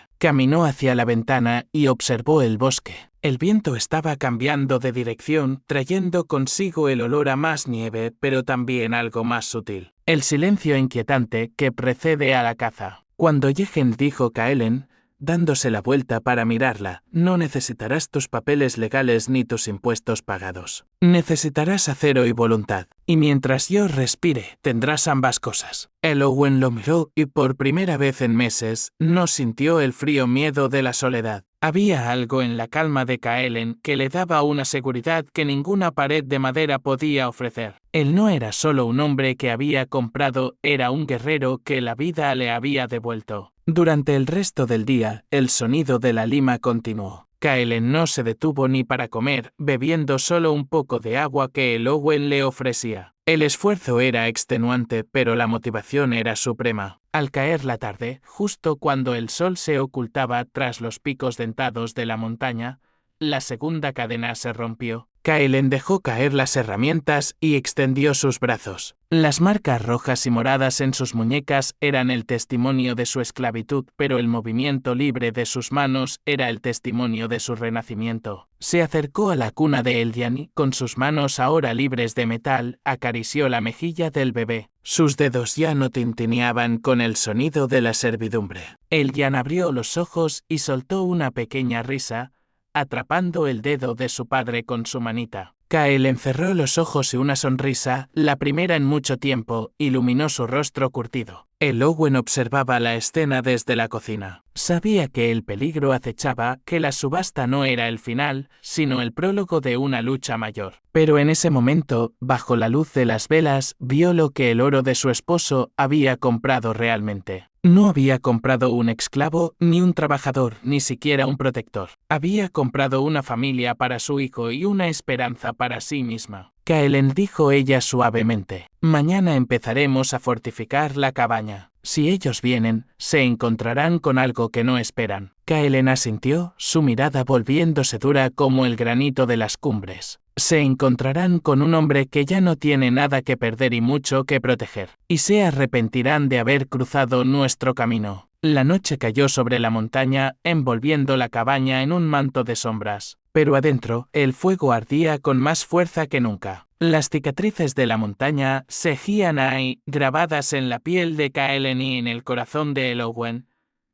Caminó hacia la ventana y observó el bosque. El viento estaba cambiando de dirección, trayendo consigo el olor a más nieve, pero también algo más sutil. El silencio inquietante que precede a la caza. Cuando lleguen, dijo Kaelen, dándose la vuelta para mirarla, no necesitarás tus papeles legales ni tus impuestos pagados. Necesitarás acero y voluntad. Y mientras yo respire, tendrás ambas cosas. El Owen lo miró y por primera vez en meses, no sintió el frío miedo de la soledad. Había algo en la calma de Kaelen que le daba una seguridad que ninguna pared de madera podía ofrecer. Él no era solo un hombre que había comprado, era un guerrero que la vida le había devuelto. Durante el resto del día, el sonido de la lima continuó. Kaelen no se detuvo ni para comer, bebiendo solo un poco de agua que el Owen le ofrecía. El esfuerzo era extenuante, pero la motivación era suprema. Al caer la tarde, justo cuando el sol se ocultaba tras los picos dentados de la montaña, la segunda cadena se rompió. Kaelen dejó caer las herramientas y extendió sus brazos. Las marcas rojas y moradas en sus muñecas eran el testimonio de su esclavitud, pero el movimiento libre de sus manos era el testimonio de su renacimiento. Se acercó a la cuna de Eldian y, con sus manos ahora libres de metal, acarició la mejilla del bebé. Sus dedos ya no tintineaban con el sonido de la servidumbre. Eldian abrió los ojos y soltó una pequeña risa, atrapando el dedo de su padre con su manita. Kaelen cerró los ojos y una sonrisa, la primera en mucho tiempo, iluminó su rostro curtido. Eowyn observaba la escena desde la cocina. Sabía que el peligro acechaba, que la subasta no era el final, sino el prólogo de una lucha mayor. Pero en ese momento, bajo la luz de las velas, vio lo que el oro de su esposo había comprado realmente. No había comprado un esclavo, ni un trabajador, ni siquiera un protector. Había comprado una familia para su hijo y una esperanza para sí misma. Kaelen, dijo ella suavemente, mañana empezaremos a fortificar la cabaña. Si ellos vienen, se encontrarán con algo que no esperan. Kaelen asintió, su mirada volviéndose dura como el granito de las cumbres. Se encontrarán con un hombre que ya no tiene nada que perder y mucho que proteger, y se arrepentirán de haber cruzado nuestro camino. La noche cayó sobre la montaña, envolviendo la cabaña en un manto de sombras, pero adentro, el fuego ardía con más fuerza que nunca. Las cicatrices de la montaña seguían ahí, grabadas en la piel de Kaelen y en el corazón de Eowyn,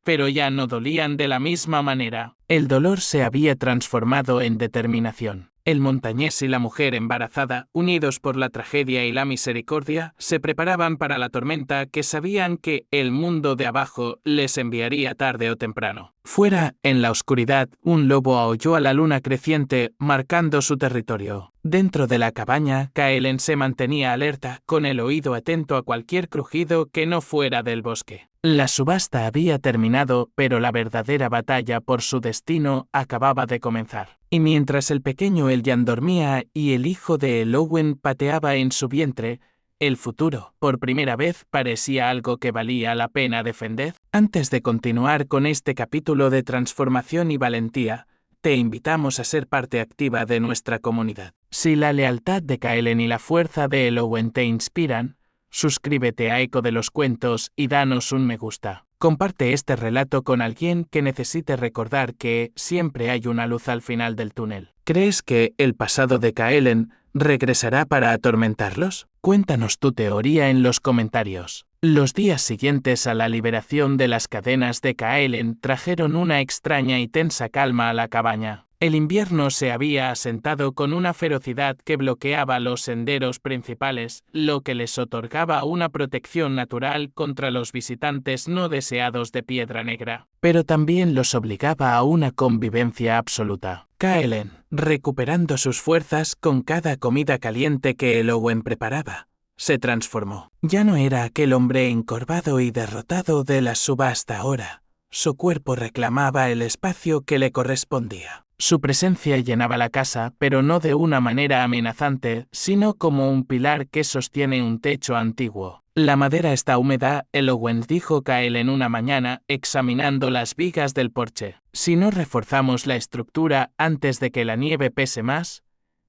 pero ya no dolían de la misma manera. El dolor se había transformado en determinación. El montañés y la mujer embarazada, unidos por la tragedia y la misericordia, se preparaban para la tormenta que sabían que el mundo de abajo les enviaría tarde o temprano. Fuera, en la oscuridad, un lobo aulló a la luna creciente, marcando su territorio. Dentro de la cabaña, Kaelen se mantenía alerta, con el oído atento a cualquier crujido que no fuera del bosque. La subasta había terminado, pero la verdadera batalla por su destino acababa de comenzar. Y mientras el pequeño Eldian dormía y el hijo de Eowyn pateaba en su vientre, el futuro, por primera vez, parecía algo que valía la pena defender. Antes de continuar con este capítulo de transformación y valentía, te invitamos a ser parte activa de nuestra comunidad. Si la lealtad de Kaelen y la fuerza de Eowyn te inspiran, suscríbete a Eco de los Cuentos y danos un me gusta. Comparte este relato con alguien que necesite recordar que siempre hay una luz al final del túnel. ¿Crees que el pasado de Kaelen regresará para atormentarlos? Cuéntanos tu teoría en los comentarios. Los días siguientes a la liberación de las cadenas de Kaelen trajeron una extraña y tensa calma a la cabaña. El invierno se había asentado con una ferocidad que bloqueaba los senderos principales, lo que les otorgaba una protección natural contra los visitantes no deseados de Piedra Negra, pero también los obligaba a una convivencia absoluta. Kaelen, recuperando sus fuerzas con cada comida caliente que Eowyn preparaba, se transformó. Ya no era aquel hombre encorvado y derrotado de la subasta ahora. Su cuerpo reclamaba el espacio que le correspondía. Su presencia llenaba la casa, pero no de una manera amenazante, sino como un pilar que sostiene un techo antiguo. La madera está húmeda, Eowyn, dijo Kaelen una mañana, examinando las vigas del porche. Si no reforzamos la estructura antes de que la nieve pese más,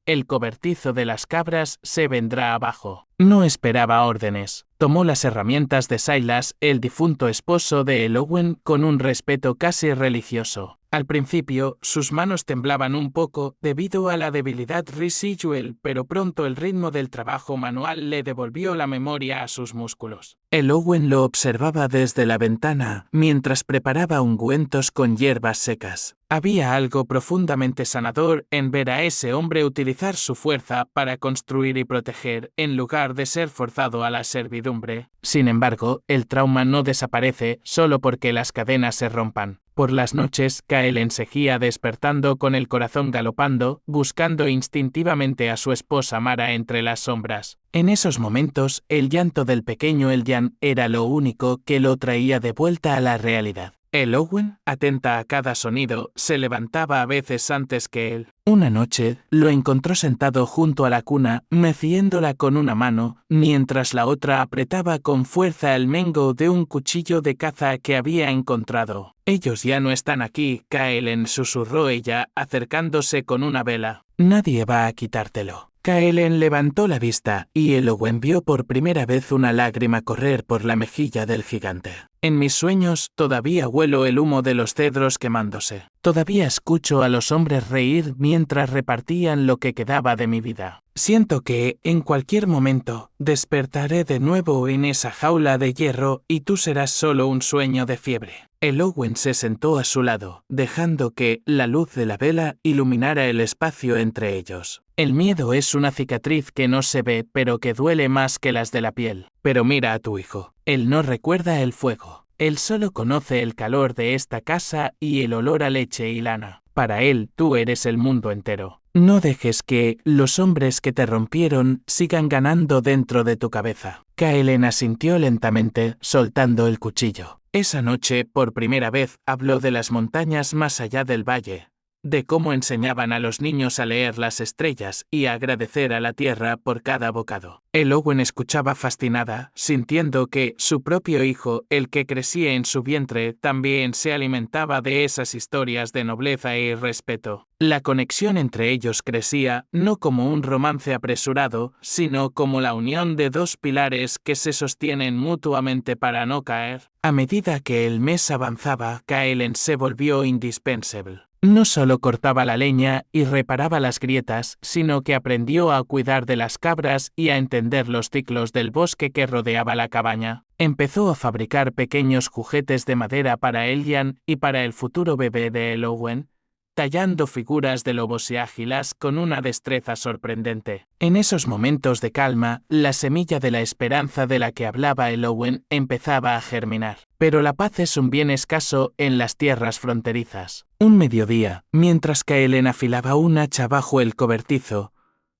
el cobertizo de las cabras se vendrá abajo. No esperaba órdenes. Tomó las herramientas de Silas, el difunto esposo de Eowyn, con un respeto casi religioso. Al principio, sus manos temblaban un poco debido a la debilidad residual, pero pronto el ritmo del trabajo manual le devolvió la memoria a sus músculos. Eowyn lo observaba desde la ventana mientras preparaba ungüentos con hierbas secas. Había algo profundamente sanador en ver a ese hombre utilizar su fuerza para construir y proteger, en lugar de ser forzado a la servidumbre. Sin embargo, el trauma no desaparece solo porque las cadenas se rompan. Por las noches, Kaelen seguía despertando con el corazón galopando, buscando instintivamente a su esposa Mara entre las sombras. En esos momentos, el llanto del pequeño Eldian era lo único que lo traía de vuelta a la realidad. Eowyn, atenta a cada sonido, se levantaba a veces antes que él. Una noche, lo encontró sentado junto a la cuna, meciéndola con una mano, mientras la otra apretaba con fuerza el mengo de un cuchillo de caza que había encontrado. «Ellos ya no están aquí», Kaelen susurró ella, acercándose con una vela. Nadie va a quitártelo. Kaelen levantó la vista y Eowyn vio por primera vez una lágrima correr por la mejilla del gigante. En mis sueños todavía huelo el humo de los cedros quemándose. Todavía escucho a los hombres reír mientras repartían lo que quedaba de mi vida. Siento que, en cualquier momento, despertaré de nuevo en esa jaula de hierro y tú serás solo un sueño de fiebre. Eowyn se sentó a su lado, dejando que la luz de la vela iluminara el espacio entre ellos. El miedo es una cicatriz que no se ve pero que duele más que las de la piel. Pero mira a tu hijo. Él no recuerda el fuego. Él solo conoce el calor de esta casa y el olor a leche y lana. Para él, tú eres el mundo entero. No dejes que los hombres que te rompieron sigan ganando dentro de tu cabeza. Kaelen asintió lentamente, soltando el cuchillo. Esa noche, por primera vez, habló de las montañas más allá del valle, de cómo enseñaban a los niños a leer las estrellas y a agradecer a la tierra por cada bocado. Eowyn escuchaba fascinada, sintiendo que su propio hijo, el que crecía en su vientre, también se alimentaba de esas historias de nobleza y respeto. La conexión entre ellos crecía, no como un romance apresurado, sino como la unión de dos pilares que se sostienen mutuamente para no caer. A medida que el mes avanzaba, Kaelen se volvió indispensable. No solo cortaba la leña y reparaba las grietas, sino que aprendió a cuidar de las cabras y a entender los ciclos del bosque que rodeaba la cabaña. Empezó a fabricar pequeños juguetes de madera para Elyan y para el futuro bebé de Eowyn, tallando figuras de lobos y águilas con una destreza sorprendente. En esos momentos de calma, la semilla de la esperanza de la que hablaba Eowyn empezaba a germinar. Pero la paz es un bien escaso en las tierras fronterizas. Un mediodía, mientras Kaelen afilaba un hacha bajo el cobertizo,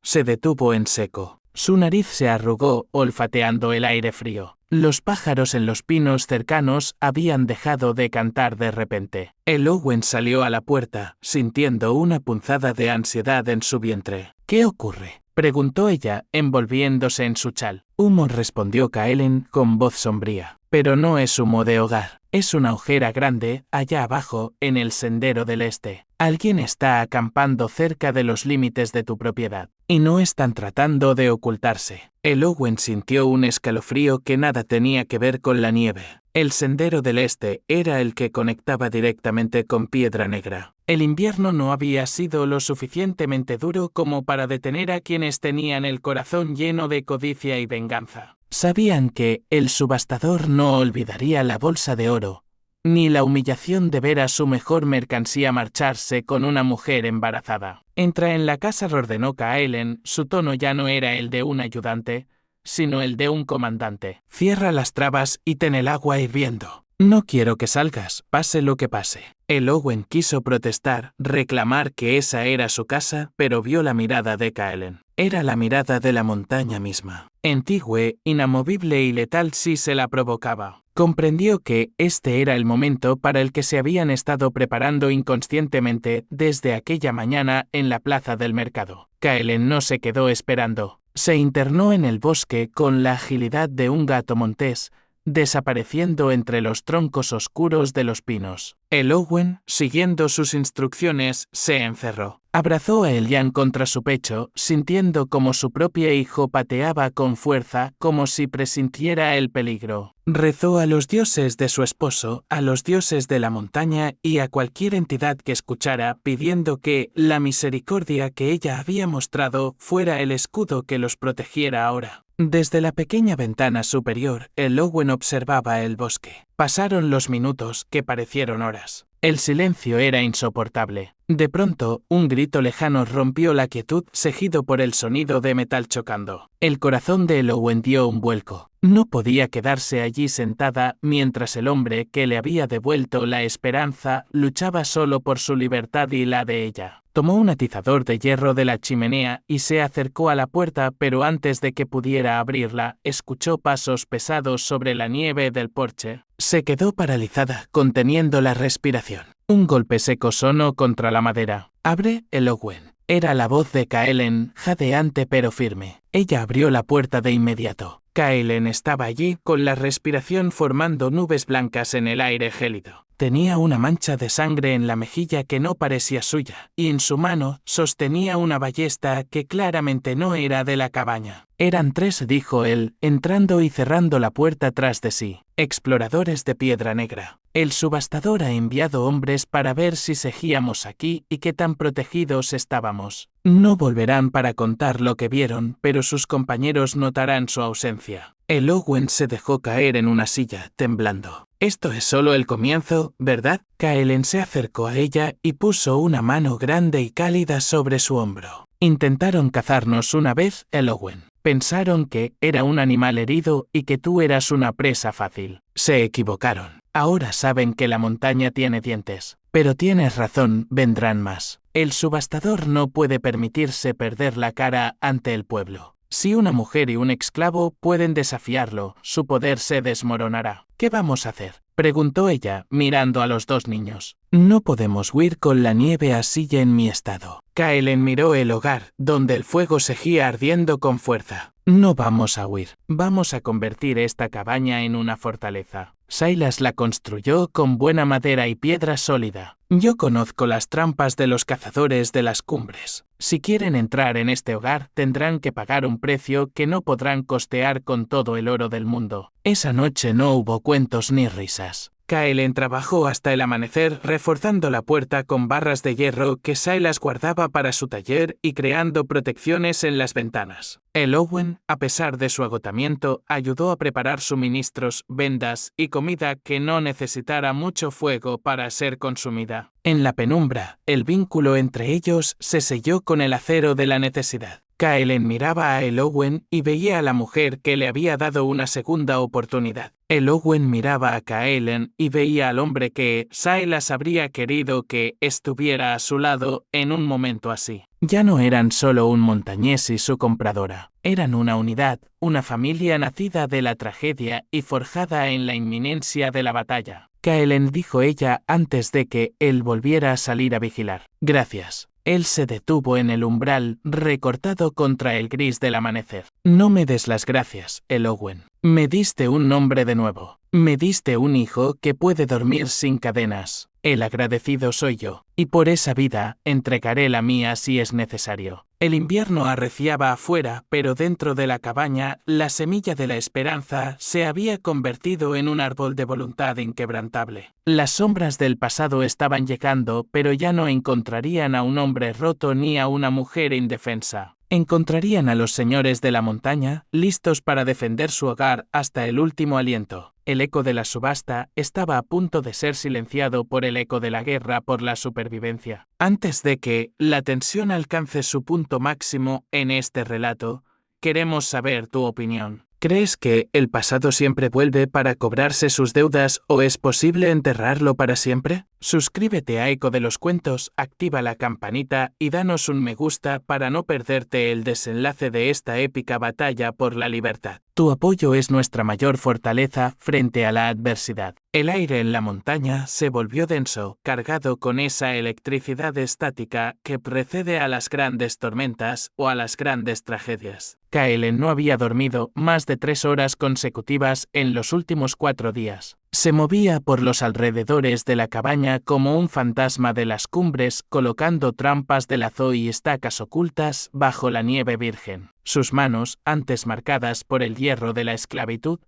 se detuvo en seco. Su nariz se arrugó, olfateando el aire frío. Los pájaros en los pinos cercanos habían dejado de cantar de repente. Eowyn salió a la puerta, sintiendo una punzada de ansiedad en su vientre. ¿Qué ocurre?, preguntó ella, envolviéndose en su chal. Humo, respondió Kaelen con voz sombría. Pero no es humo de hogar. Es una ojera grande, allá abajo, en el sendero del este. Alguien está acampando cerca de los límites de tu propiedad. Y no están tratando de ocultarse. Eowyn sintió un escalofrío que nada tenía que ver con la nieve. El sendero del este era el que conectaba directamente con Piedra Negra. El invierno no había sido lo suficientemente duro como para detener a quienes tenían el corazón lleno de codicia y venganza. Sabían que el subastador no olvidaría la bolsa de oro, ni la humillación de ver a su mejor mercancía marcharse con una mujer embarazada. Entra en la casa, ordenó Kaelen, su tono ya no era el de un ayudante, sino el de un comandante. Cierra las trabas y ten el agua hirviendo. No quiero que salgas, pase lo que pase. Eowyn quiso protestar, reclamar que esa era su casa, pero vio la mirada de Kaelen. Era la mirada de la montaña misma. Antigua, inamovible y letal si se la provocaba. Comprendió que este era el momento para el que se habían estado preparando inconscientemente desde aquella mañana en la plaza del mercado. Kaelen no se quedó esperando. Se internó en el bosque con la agilidad de un gato montés, desapareciendo entre los troncos oscuros de los pinos. Eowyn, siguiendo sus instrucciones, se encerró. Abrazó a Elyan contra su pecho, sintiendo como su propio hijo pateaba con fuerza, como si presintiera el peligro. Rezó a los dioses de su esposo, a los dioses de la montaña y a cualquier entidad que escuchara, pidiendo que la misericordia que ella había mostrado fuera el escudo que los protegiera ahora. Desde la pequeña ventana superior, Eowyn observaba el bosque. Pasaron los minutos, que parecieron horas. El silencio era insoportable. De pronto, un grito lejano rompió la quietud, seguido por el sonido de metal chocando. El corazón de Eowyn dio un vuelco. No podía quedarse allí sentada mientras el hombre que le había devuelto la esperanza luchaba solo por su libertad y la de ella. Tomó un atizador de hierro de la chimenea y se acercó a la puerta, pero antes de que pudiera abrirla, escuchó pasos pesados sobre la nieve del porche. Se quedó paralizada, conteniendo la respiración. Un golpe seco sonó contra la madera. «Abre, Eowyn». Era la voz de Kaelen, jadeante pero firme. Ella abrió la puerta de inmediato. Kaelen estaba allí con la respiración formando nubes blancas en el aire gélido. Tenía una mancha de sangre en la mejilla que no parecía suya, y en su mano sostenía una ballesta que claramente no era de la cabaña. Eran 3, dijo él, entrando y cerrando la puerta tras de sí. Exploradores de Piedra Negra. El subastador ha enviado hombres para ver si seguíamos aquí y qué tan protegidos estábamos. No volverán para contar lo que vieron, pero sus compañeros notarán su ausencia. El Owen se dejó caer en una silla, temblando. Esto es solo el comienzo, ¿verdad? Kaelen se acercó a ella y puso una mano grande y cálida sobre su hombro. Intentaron cazarnos una vez, el Owen. Pensaron que era un animal herido y que tú eras una presa fácil. Se equivocaron. Ahora saben que la montaña tiene dientes. Pero tienes razón, vendrán más. El subastador no puede permitirse perder la cara ante el pueblo. Si una mujer y un esclavo pueden desafiarlo, su poder se desmoronará. ¿Qué vamos a hacer?, preguntó ella, mirando a los 2 niños. No podemos huir con la nieve así en mi estado. Kaelen miró el hogar, donde el fuego seguía ardiendo con fuerza. No vamos a huir. Vamos a convertir esta cabaña en una fortaleza. Silas la construyó con buena madera y piedra sólida. Yo conozco las trampas de los cazadores de las cumbres. Si quieren entrar en este hogar, tendrán que pagar un precio que no podrán costear con todo el oro del mundo. Esa noche no hubo cuentos ni risas. Kaelen trabajó hasta el amanecer reforzando la puerta con barras de hierro que Silas guardaba para su taller y creando protecciones en las ventanas. El Owen, a pesar de su agotamiento, ayudó a preparar suministros, vendas y comida que no necesitara mucho fuego para ser consumida. En la penumbra, el vínculo entre ellos se selló con el acero de la necesidad. Kaelen miraba a el Owen y veía a la mujer que le había dado una segunda oportunidad. El Owen miraba a Kaelen y veía al hombre que Silas habría querido que estuviera a su lado en un momento así. Ya no eran solo un montañés y su compradora. Eran una unidad, una familia nacida de la tragedia y forjada en la inminencia de la batalla. Kaelen, dijo ella antes de que él volviera a salir a vigilar. Gracias. Él se detuvo en el umbral, recortado contra el gris del amanecer. No me des las gracias, el Owen. Me diste un nombre de nuevo. Me diste un hijo que puede dormir sin cadenas. El agradecido soy yo, y por esa vida entregaré la mía si es necesario. El invierno arreciaba afuera, pero dentro de la cabaña, la semilla de la esperanza se había convertido en un árbol de voluntad inquebrantable. Las sombras del pasado estaban llegando, pero ya no encontrarían a un hombre roto ni a una mujer indefensa. Encontrarían a los señores de la montaña, listos para defender su hogar hasta el último aliento. El eco de la subasta estaba a punto de ser silenciado por el eco de la guerra por la supervivencia. Antes de que la tensión alcance su punto máximo en este relato, queremos saber tu opinión. ¿Crees que el pasado siempre vuelve para cobrarse sus deudas o es posible enterrarlo para siempre? Suscríbete a Eco de los Cuentos, activa la campanita y danos un me gusta para no perderte el desenlace de esta épica batalla por la libertad. Tu apoyo es nuestra mayor fortaleza frente a la adversidad. El aire en la montaña se volvió denso, cargado con esa electricidad estática que precede a las grandes tormentas o a las grandes tragedias. Kaelen no había dormido más de 3 horas consecutivas en los últimos 4 días. Se movía por los alrededores de la cabaña como un fantasma de las cumbres, colocando trampas de lazo y estacas ocultas bajo la nieve virgen. Sus manos, antes marcadas por el hierro de la esclavitud,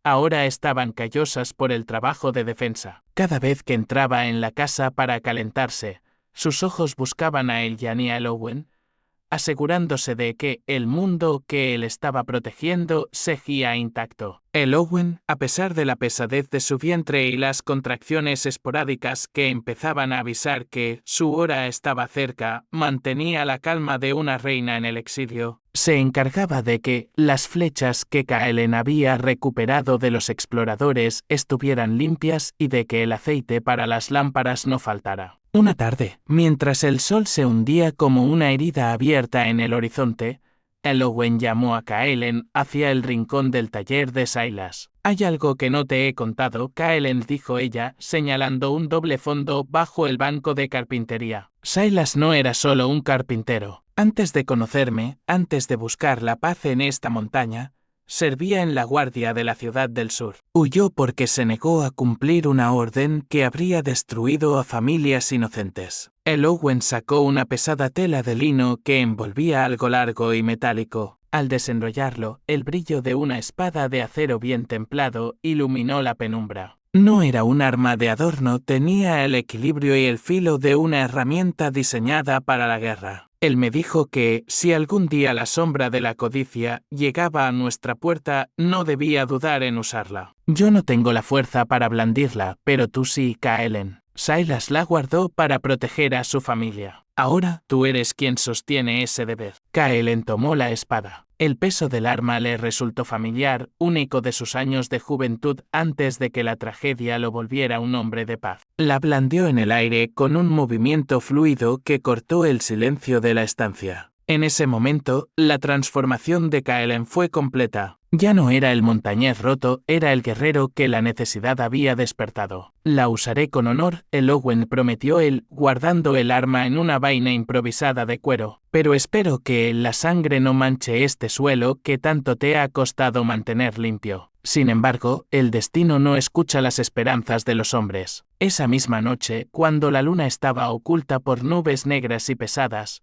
ahora estaban callosas por el trabajo de defensa. Cada vez que entraba en la casa para calentarse, sus ojos buscaban a él y a el Owen, asegurándose de que el mundo que él estaba protegiendo seguía intacto. El Owen, a pesar de la pesadez de su vientre y las contracciones esporádicas que empezaban a avisar que su hora estaba cerca, mantenía la calma de una reina en el exilio. Se encargaba de que las flechas que Kaelen había recuperado de los exploradores estuvieran limpias y de que el aceite para las lámparas no faltara. Una tarde, mientras el sol se hundía como una herida abierta en el horizonte, el Owen llamó a Kaelen hacia el rincón del taller de Silas. «Hay algo que no te he contado», Kaelen, dijo ella, señalando un doble fondo bajo el banco de carpintería. Silas no era solo un carpintero. Antes de conocerme, antes de buscar la paz en esta montaña, servía en la guardia de la ciudad del sur. Huyó porque se negó a cumplir una orden que habría destruido a familias inocentes. El Owen sacó una pesada tela de lino que envolvía algo largo y metálico. Al desenrollarlo, el brillo de una espada de acero bien templado iluminó la penumbra. No era un arma de adorno, tenía el equilibrio y el filo de una herramienta diseñada para la guerra. Él me dijo que, si algún día la sombra de la codicia llegaba a nuestra puerta, no debía dudar en usarla. Yo no tengo la fuerza para blandirla, pero tú sí, Kaelen. Silas la guardó para proteger a su familia. Ahora, tú eres quien sostiene ese deber. Kaelen tomó la espada. El peso del arma le resultó familiar, único de sus años de juventud antes de que la tragedia lo volviera un hombre de paz. La blandió en el aire con un movimiento fluido que cortó el silencio de la estancia. En ese momento, la transformación de Kaelen fue completa. Ya no era el montañés roto, era el guerrero que la necesidad había despertado. La usaré con honor, el Owen prometió él, guardando el arma en una vaina improvisada de cuero. Pero espero que la sangre no manche este suelo que tanto te ha costado mantener limpio. Sin embargo, el destino no escucha las esperanzas de los hombres. Esa misma noche, cuando la luna estaba oculta por nubes negras y pesadas,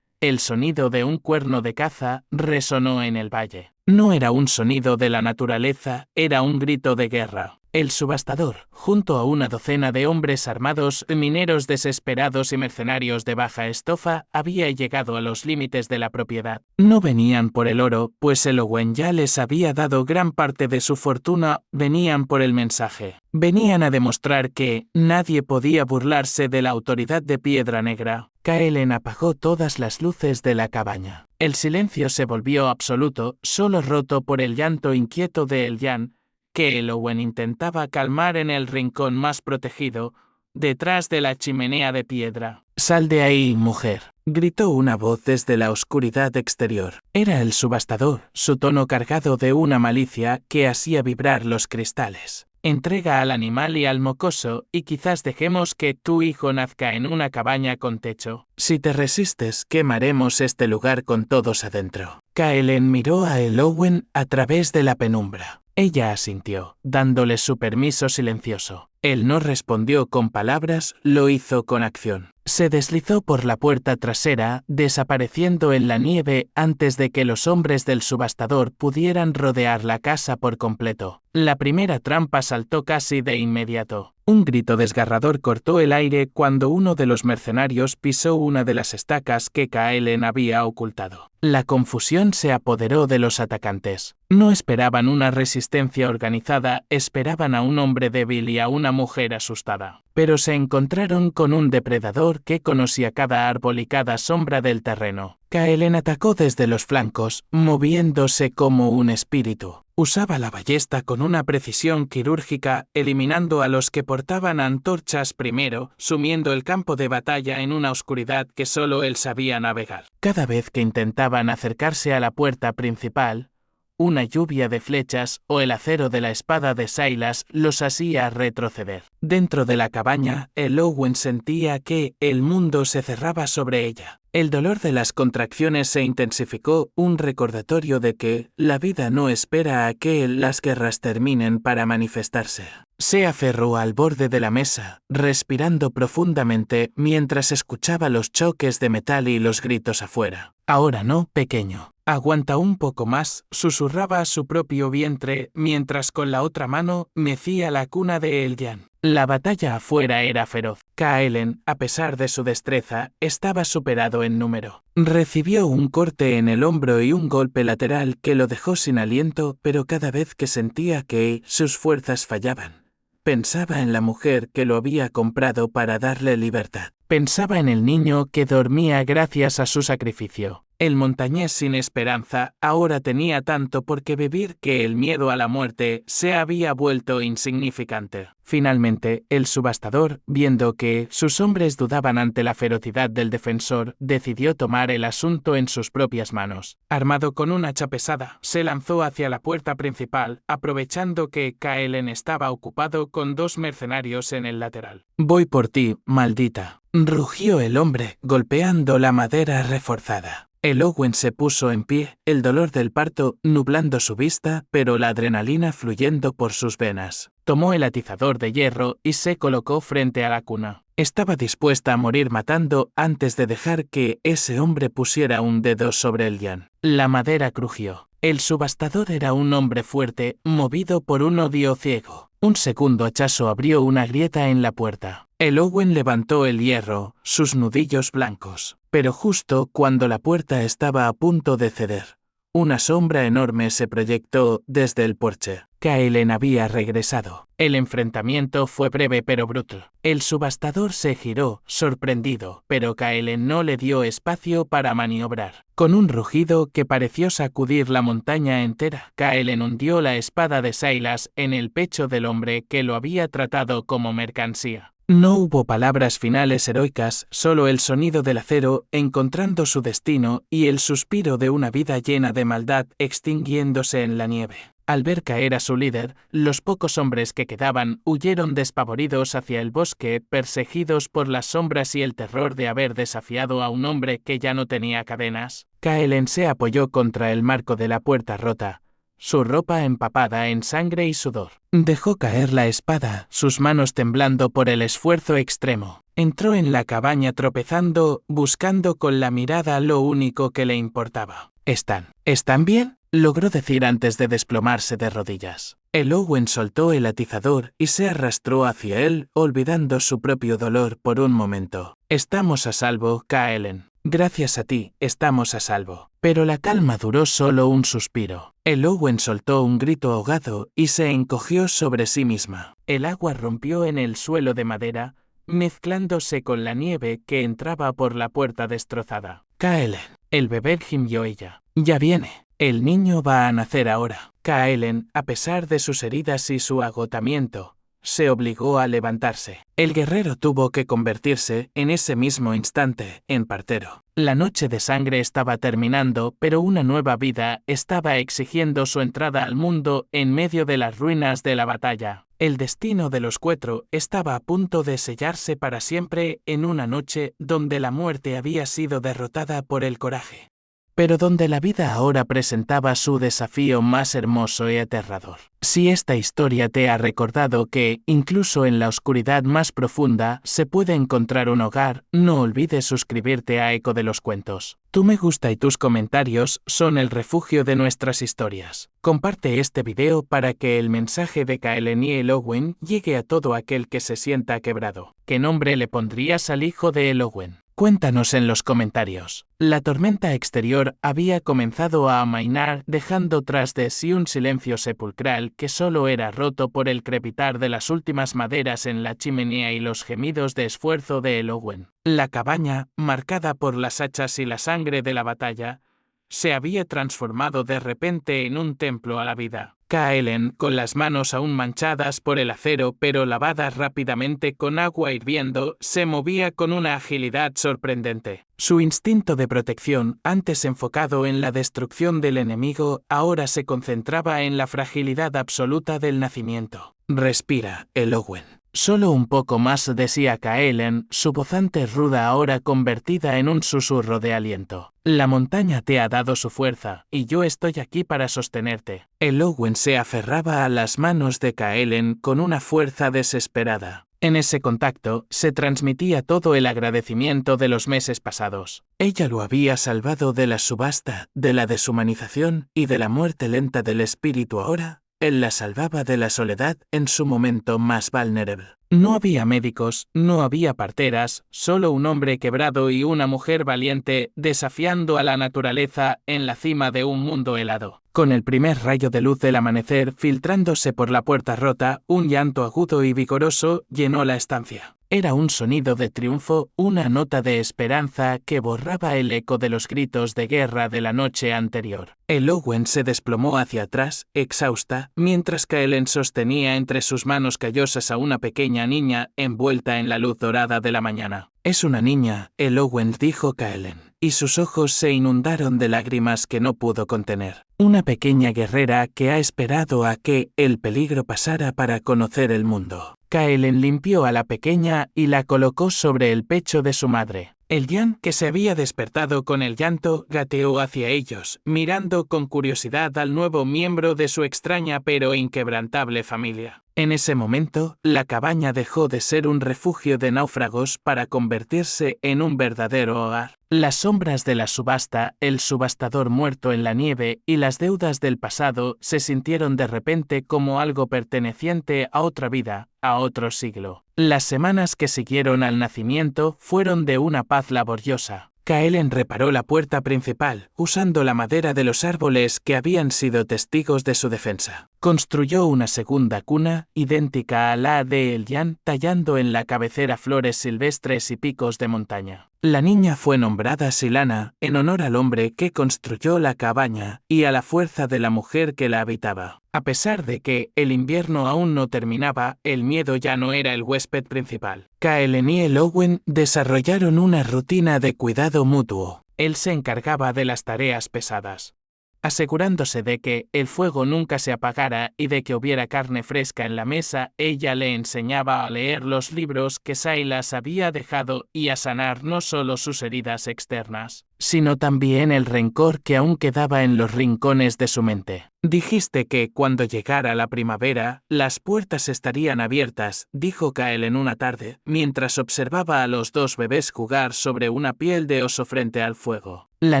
el sonido de un cuerno de caza resonó en el valle. No era un sonido de la naturaleza, era un grito de guerra. El subastador, junto a una docena de hombres armados, mineros desesperados y mercenarios de baja estofa, había llegado a los límites de la propiedad. No venían por el oro, pues el Owen ya les había dado gran parte de su fortuna, venían por el mensaje. Venían a demostrar que nadie podía burlarse de la autoridad de Piedra Negra. Kaelen apagó todas las luces de la cabaña. El silencio se volvió absoluto, solo roto por el llanto inquieto de Elyan, que el Owen intentaba calmar en el rincón más protegido, detrás de la chimenea de piedra. «Sal de ahí, mujer», gritó una voz desde la oscuridad exterior. Era el subastador, su tono cargado de una malicia que hacía vibrar los cristales. «Entrega al animal y al mocoso, y quizás dejemos que tu hijo nazca en una cabaña con techo. Si te resistes, quemaremos este lugar con todos adentro». Kaelen miró a el Owen a través de la penumbra. Ella asintió, dándole su permiso silencioso. Él no respondió con palabras, lo hizo con acción. Se deslizó por la puerta trasera, desapareciendo en la nieve antes de que los hombres del subastador pudieran rodear la casa por completo. La primera trampa saltó casi de inmediato. Un grito desgarrador cortó el aire cuando uno de los mercenarios pisó una de las estacas que Kaelen había ocultado. La confusión se apoderó de los atacantes. No esperaban una resistencia organizada, esperaban a un hombre débil y a una mujer asustada. Pero se encontraron con un depredador que conocía cada árbol y cada sombra del terreno. Kaelen atacó desde los flancos, moviéndose como un espíritu. Usaba la ballesta con una precisión quirúrgica, eliminando a los que portaban antorchas primero, sumiendo el campo de batalla en una oscuridad que solo él sabía navegar. Cada vez que intentaban acercarse a la puerta principal, una lluvia de flechas o el acero de la espada de Silas los hacía retroceder. Dentro de la cabaña, el Owen sentía que el mundo se cerraba sobre ella. El dolor de las contracciones se intensificó, un recordatorio de que la vida no espera a que las guerras terminen para manifestarse. Se aferró al borde de la mesa, respirando profundamente mientras escuchaba los choques de metal y los gritos afuera. «Ahora no, pequeño. Aguanta un poco más», susurraba a su propio vientre, mientras con la otra mano mecía la cuna de Elyan. La batalla afuera era feroz. Kaelen, a pesar de su destreza, estaba superado en número. Recibió un corte en el hombro y un golpe lateral que lo dejó sin aliento, pero cada vez que sentía que sus fuerzas fallaban, pensaba en la mujer que lo había comprado para darle libertad. Pensaba en el niño que dormía gracias a su sacrificio. El montañés sin esperanza ahora tenía tanto por qué vivir que el miedo a la muerte se había vuelto insignificante. Finalmente, el subastador, viendo que sus hombres dudaban ante la ferocidad del defensor, decidió tomar el asunto en sus propias manos. Armado con un hacha pesada, se lanzó hacia la puerta principal, aprovechando que Kaelen estaba ocupado con 2 mercenarios en el lateral. «Voy por ti, maldita», rugió el hombre, golpeando la madera reforzada. El Owen se puso en pie, el dolor del parto nublando su vista, pero la adrenalina fluyendo por sus venas. Tomó el atizador de hierro y se colocó frente a la cuna. Estaba dispuesta a morir matando antes de dejar que ese hombre pusiera un dedo sobre el llan. La madera crujió. El subastador era un hombre fuerte, movido por un odio ciego. Un segundo hachazo abrió una grieta en la puerta. El Owen levantó el hierro, sus nudillos blancos. Pero justo cuando la puerta estaba a punto de ceder, una sombra enorme se proyectó desde el porche. Kaelen había regresado. El enfrentamiento fue breve pero brutal. El subastador se giró, sorprendido, pero Kaelen no le dio espacio para maniobrar. Con un rugido que pareció sacudir la montaña entera, Kaelen hundió la espada de Silas en el pecho del hombre que lo había tratado como mercancía. No hubo palabras finales heroicas, solo el sonido del acero encontrando su destino y el suspiro de una vida llena de maldad extinguiéndose en la nieve. Al ver caer a su líder, los pocos hombres que quedaban huyeron despavoridos hacia el bosque, perseguidos por las sombras y el terror de haber desafiado a un hombre que ya no tenía cadenas. Kaelen se apoyó contra el marco de la puerta rota, su ropa empapada en sangre y sudor. Dejó caer la espada, sus manos temblando por el esfuerzo extremo. Entró en la cabaña tropezando, buscando con la mirada lo único que le importaba. ¿Están bien?, logró decir antes de desplomarse de rodillas. El Owen soltó el atizador y se arrastró hacia él, olvidando su propio dolor por un momento. Estamos a salvo, Kaelen. Gracias a ti, estamos a salvo. Pero la calma duró solo un suspiro. El Owen soltó un grito ahogado y se encogió sobre sí misma. El agua rompió en el suelo de madera, mezclándose con la nieve que entraba por la puerta destrozada. Kaelen. El bebé gimió ella. Ya viene. El niño va a nacer ahora. Kaelen, a pesar de sus heridas y su agotamiento, se obligó a levantarse. El guerrero tuvo que convertirse, en ese mismo instante, en partero. La noche de sangre estaba terminando, pero una nueva vida estaba exigiendo su entrada al mundo en medio de las ruinas de la batalla. El destino de los cuatro estaba a punto de sellarse para siempre en una noche donde la muerte había sido derrotada por el coraje, pero donde la vida ahora presentaba su desafío más hermoso y aterrador. Si esta historia te ha recordado que, incluso en la oscuridad más profunda, se puede encontrar un hogar, no olvides suscribirte a Eco de los Cuentos. Tu me gusta y tus comentarios son el refugio de nuestras historias. Comparte este video para que el mensaje de Kaelen y el Owen llegue a todo aquel que se sienta quebrado. ¿Qué nombre le pondrías al hijo de el Owen? Cuéntanos en los comentarios. La tormenta exterior había comenzado a amainar, dejando tras de sí un silencio sepulcral que solo era roto por el crepitar de las últimas maderas en la chimenea y los gemidos de esfuerzo de el Owen. La cabaña, marcada por las hachas y la sangre de la batalla, se había transformado de repente en un templo a la vida. Kaelen, con las manos aún manchadas por el acero pero lavadas rápidamente con agua hirviendo, se movía con una agilidad sorprendente. Su instinto de protección, antes enfocado en la destrucción del enemigo, ahora se concentraba en la fragilidad absoluta del nacimiento. Respira, el Owen. Solo un poco más, decía Kaelen, su voz antes ruda ahora convertida en un susurro de aliento. La montaña te ha dado su fuerza, y yo estoy aquí para sostenerte. El Owen se aferraba a las manos de Kaelen con una fuerza desesperada. En ese contacto se transmitía todo el agradecimiento de los meses pasados. Ella lo había salvado de la subasta, de la deshumanización y de la muerte lenta del espíritu. Ahora él la salvaba de la soledad en su momento más vulnerable. No había médicos, no había parteras, solo un hombre quebrado y una mujer valiente desafiando a la naturaleza en la cima de un mundo helado. Con el primer rayo de luz del amanecer filtrándose por la puerta rota, un llanto agudo y vigoroso llenó la estancia. Era un sonido de triunfo, una nota de esperanza que borraba el eco de los gritos de guerra de la noche anterior. El Owen se desplomó hacia atrás, exhausta, mientras Kaelen sostenía entre sus manos callosas a una pequeña niña envuelta en la luz dorada de la mañana. Es una niña, el Owen, dijo Kaelen, y sus ojos se inundaron de lágrimas que no pudo contener. Una pequeña guerrera que ha esperado a que el peligro pasara para conocer el mundo. Kaelen limpió a la pequeña y la colocó sobre el pecho de su madre. El Jan, que se había despertado con el llanto, gateó hacia ellos, mirando con curiosidad al nuevo miembro de su extraña pero inquebrantable familia. En ese momento, la cabaña dejó de ser un refugio de náufragos para convertirse en un verdadero hogar. Las sombras de la subasta, el subastador muerto en la nieve y las deudas del pasado se sintieron de repente como algo perteneciente a otra vida, a otro siglo. Las semanas que siguieron al nacimiento fueron de una paz laboriosa. Kaelen reparó la puerta principal, usando la madera de los árboles que habían sido testigos de su defensa. Construyó una segunda cuna, idéntica a la de El Jan, tallando en la cabecera flores silvestres y picos de montaña. La niña fue nombrada Silana, en honor al hombre que construyó la cabaña y a la fuerza de la mujer que la habitaba. A pesar de que el invierno aún no terminaba, el miedo ya no era el huésped principal. Kaelen y Eowyn desarrollaron una rutina de cuidado mutuo. Él se encargaba de las tareas pesadas, asegurándose de que el fuego nunca se apagara y de que hubiera carne fresca en la mesa. Ella le enseñaba a leer los libros que Silas había dejado y a sanar no solo sus heridas externas, sino también el rencor que aún quedaba en los rincones de su mente. Dijiste que cuando llegara la primavera, las puertas estarían abiertas, dijo Kaelen una tarde, mientras observaba a los dos bebés jugar sobre una piel de oso frente al fuego. La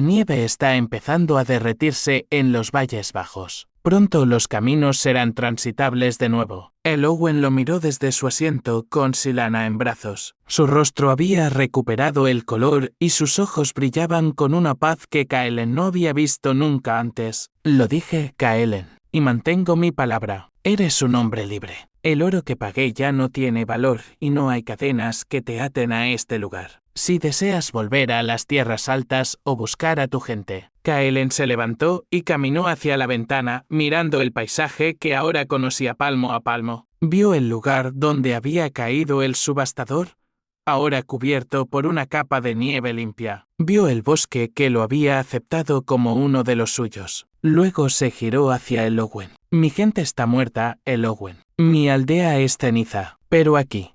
nieve está empezando a derretirse en los valles bajos. Pronto los caminos serán transitables de nuevo. Eowyn lo miró desde su asiento con Silana en brazos. Su rostro había recuperado el color y sus ojos brillaban con una paz que Kaelen no había visto nunca antes. Lo dije, Kaelen, y mantengo mi palabra. Eres un hombre libre. El oro que pagué ya no tiene valor y no hay cadenas que te aten a este lugar. Si deseas volver a las tierras altas o buscar a tu gente. Kaelen se levantó y caminó hacia la ventana, mirando el paisaje que ahora conocía palmo a palmo. Vio el lugar donde había caído el subastador, ahora cubierto por una capa de nieve limpia. Vio el bosque que lo había aceptado como uno de los suyos. Luego se giró hacia Eowyn. Mi gente está muerta, Eowyn. Mi aldea es ceniza, pero aquí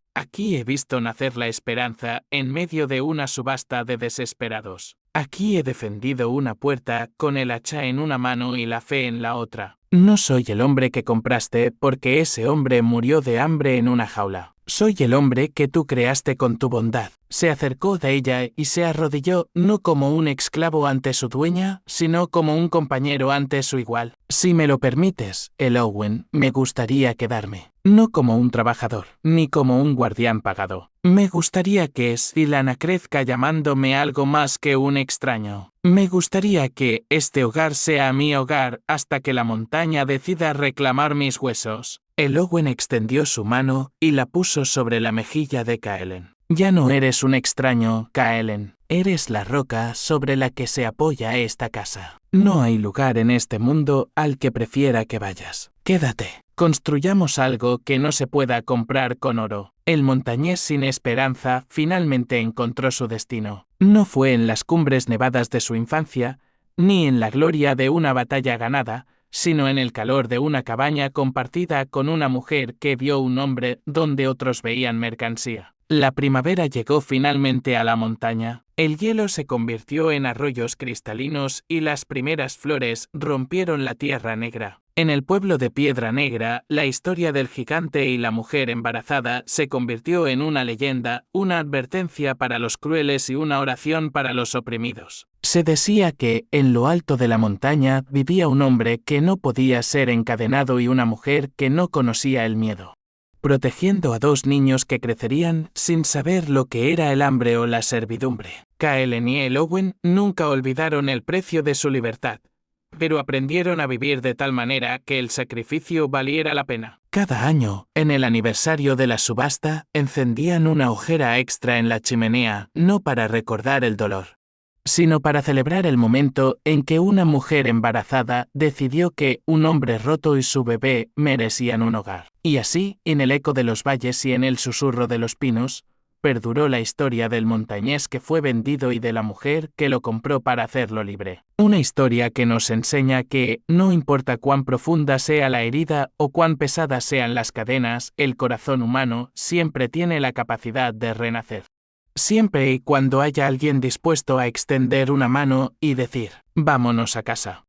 he visto nacer la esperanza en medio de una subasta de desesperados. Aquí he defendido una puerta con el hacha en una mano y la fe en la otra. No soy el hombre que compraste porque ese hombre murió de hambre en una jaula. Soy el hombre que tú creaste con tu bondad. Se acercó de ella y se arrodilló, no como un esclavo ante su dueña, sino como un compañero ante su igual. Si me lo permites, Eowyn, me gustaría quedarme. No como un trabajador, ni como un guardián pagado. Me gustaría que Silana crezca llamándome algo más que un extraño. Me gustaría que este hogar sea mi hogar hasta que la montaña decida reclamar mis huesos. Eowyn extendió su mano y la puso sobre la mejilla de Kaelen. Ya no eres un extraño, Kaelen. Eres la roca sobre la que se apoya esta casa. No hay lugar en este mundo al que prefiera que vayas. Quédate. Construyamos algo que no se pueda comprar con oro. El montañés sin esperanza finalmente encontró su destino. No fue en las cumbres nevadas de su infancia, ni en la gloria de una batalla ganada, sino en el calor de una cabaña compartida con una mujer que vio un hombre donde otros veían mercancía. La primavera llegó finalmente a la montaña. El hielo se convirtió en arroyos cristalinos y las primeras flores rompieron la tierra negra. En el pueblo de Piedra Negra, la historia del gigante y la mujer embarazada se convirtió en una leyenda, una advertencia para los crueles y una oración para los oprimidos. Se decía que, en lo alto de la montaña, vivía un hombre que no podía ser encadenado y una mujer que no conocía el miedo, protegiendo a dos niños que crecerían sin saber lo que era el hambre o la servidumbre. Kaelen y Eowyn nunca olvidaron el precio de su libertad, pero aprendieron a vivir de tal manera que el sacrificio valiera la pena. Cada año, en el aniversario de la subasta, encendían una hoguera extra en la chimenea, no para recordar el dolor, sino para celebrar el momento en que una mujer embarazada decidió que un hombre roto y su bebé merecían un hogar. Y así, en el eco de los valles y en el susurro de los pinos, perduró la historia del montañés que fue vendido y de la mujer que lo compró para hacerlo libre. Una historia que nos enseña que, no importa cuán profunda sea la herida o cuán pesadas sean las cadenas, el corazón humano siempre tiene la capacidad de renacer. siempre y cuando haya alguien dispuesto a extender una mano y decir, vámonos a casa.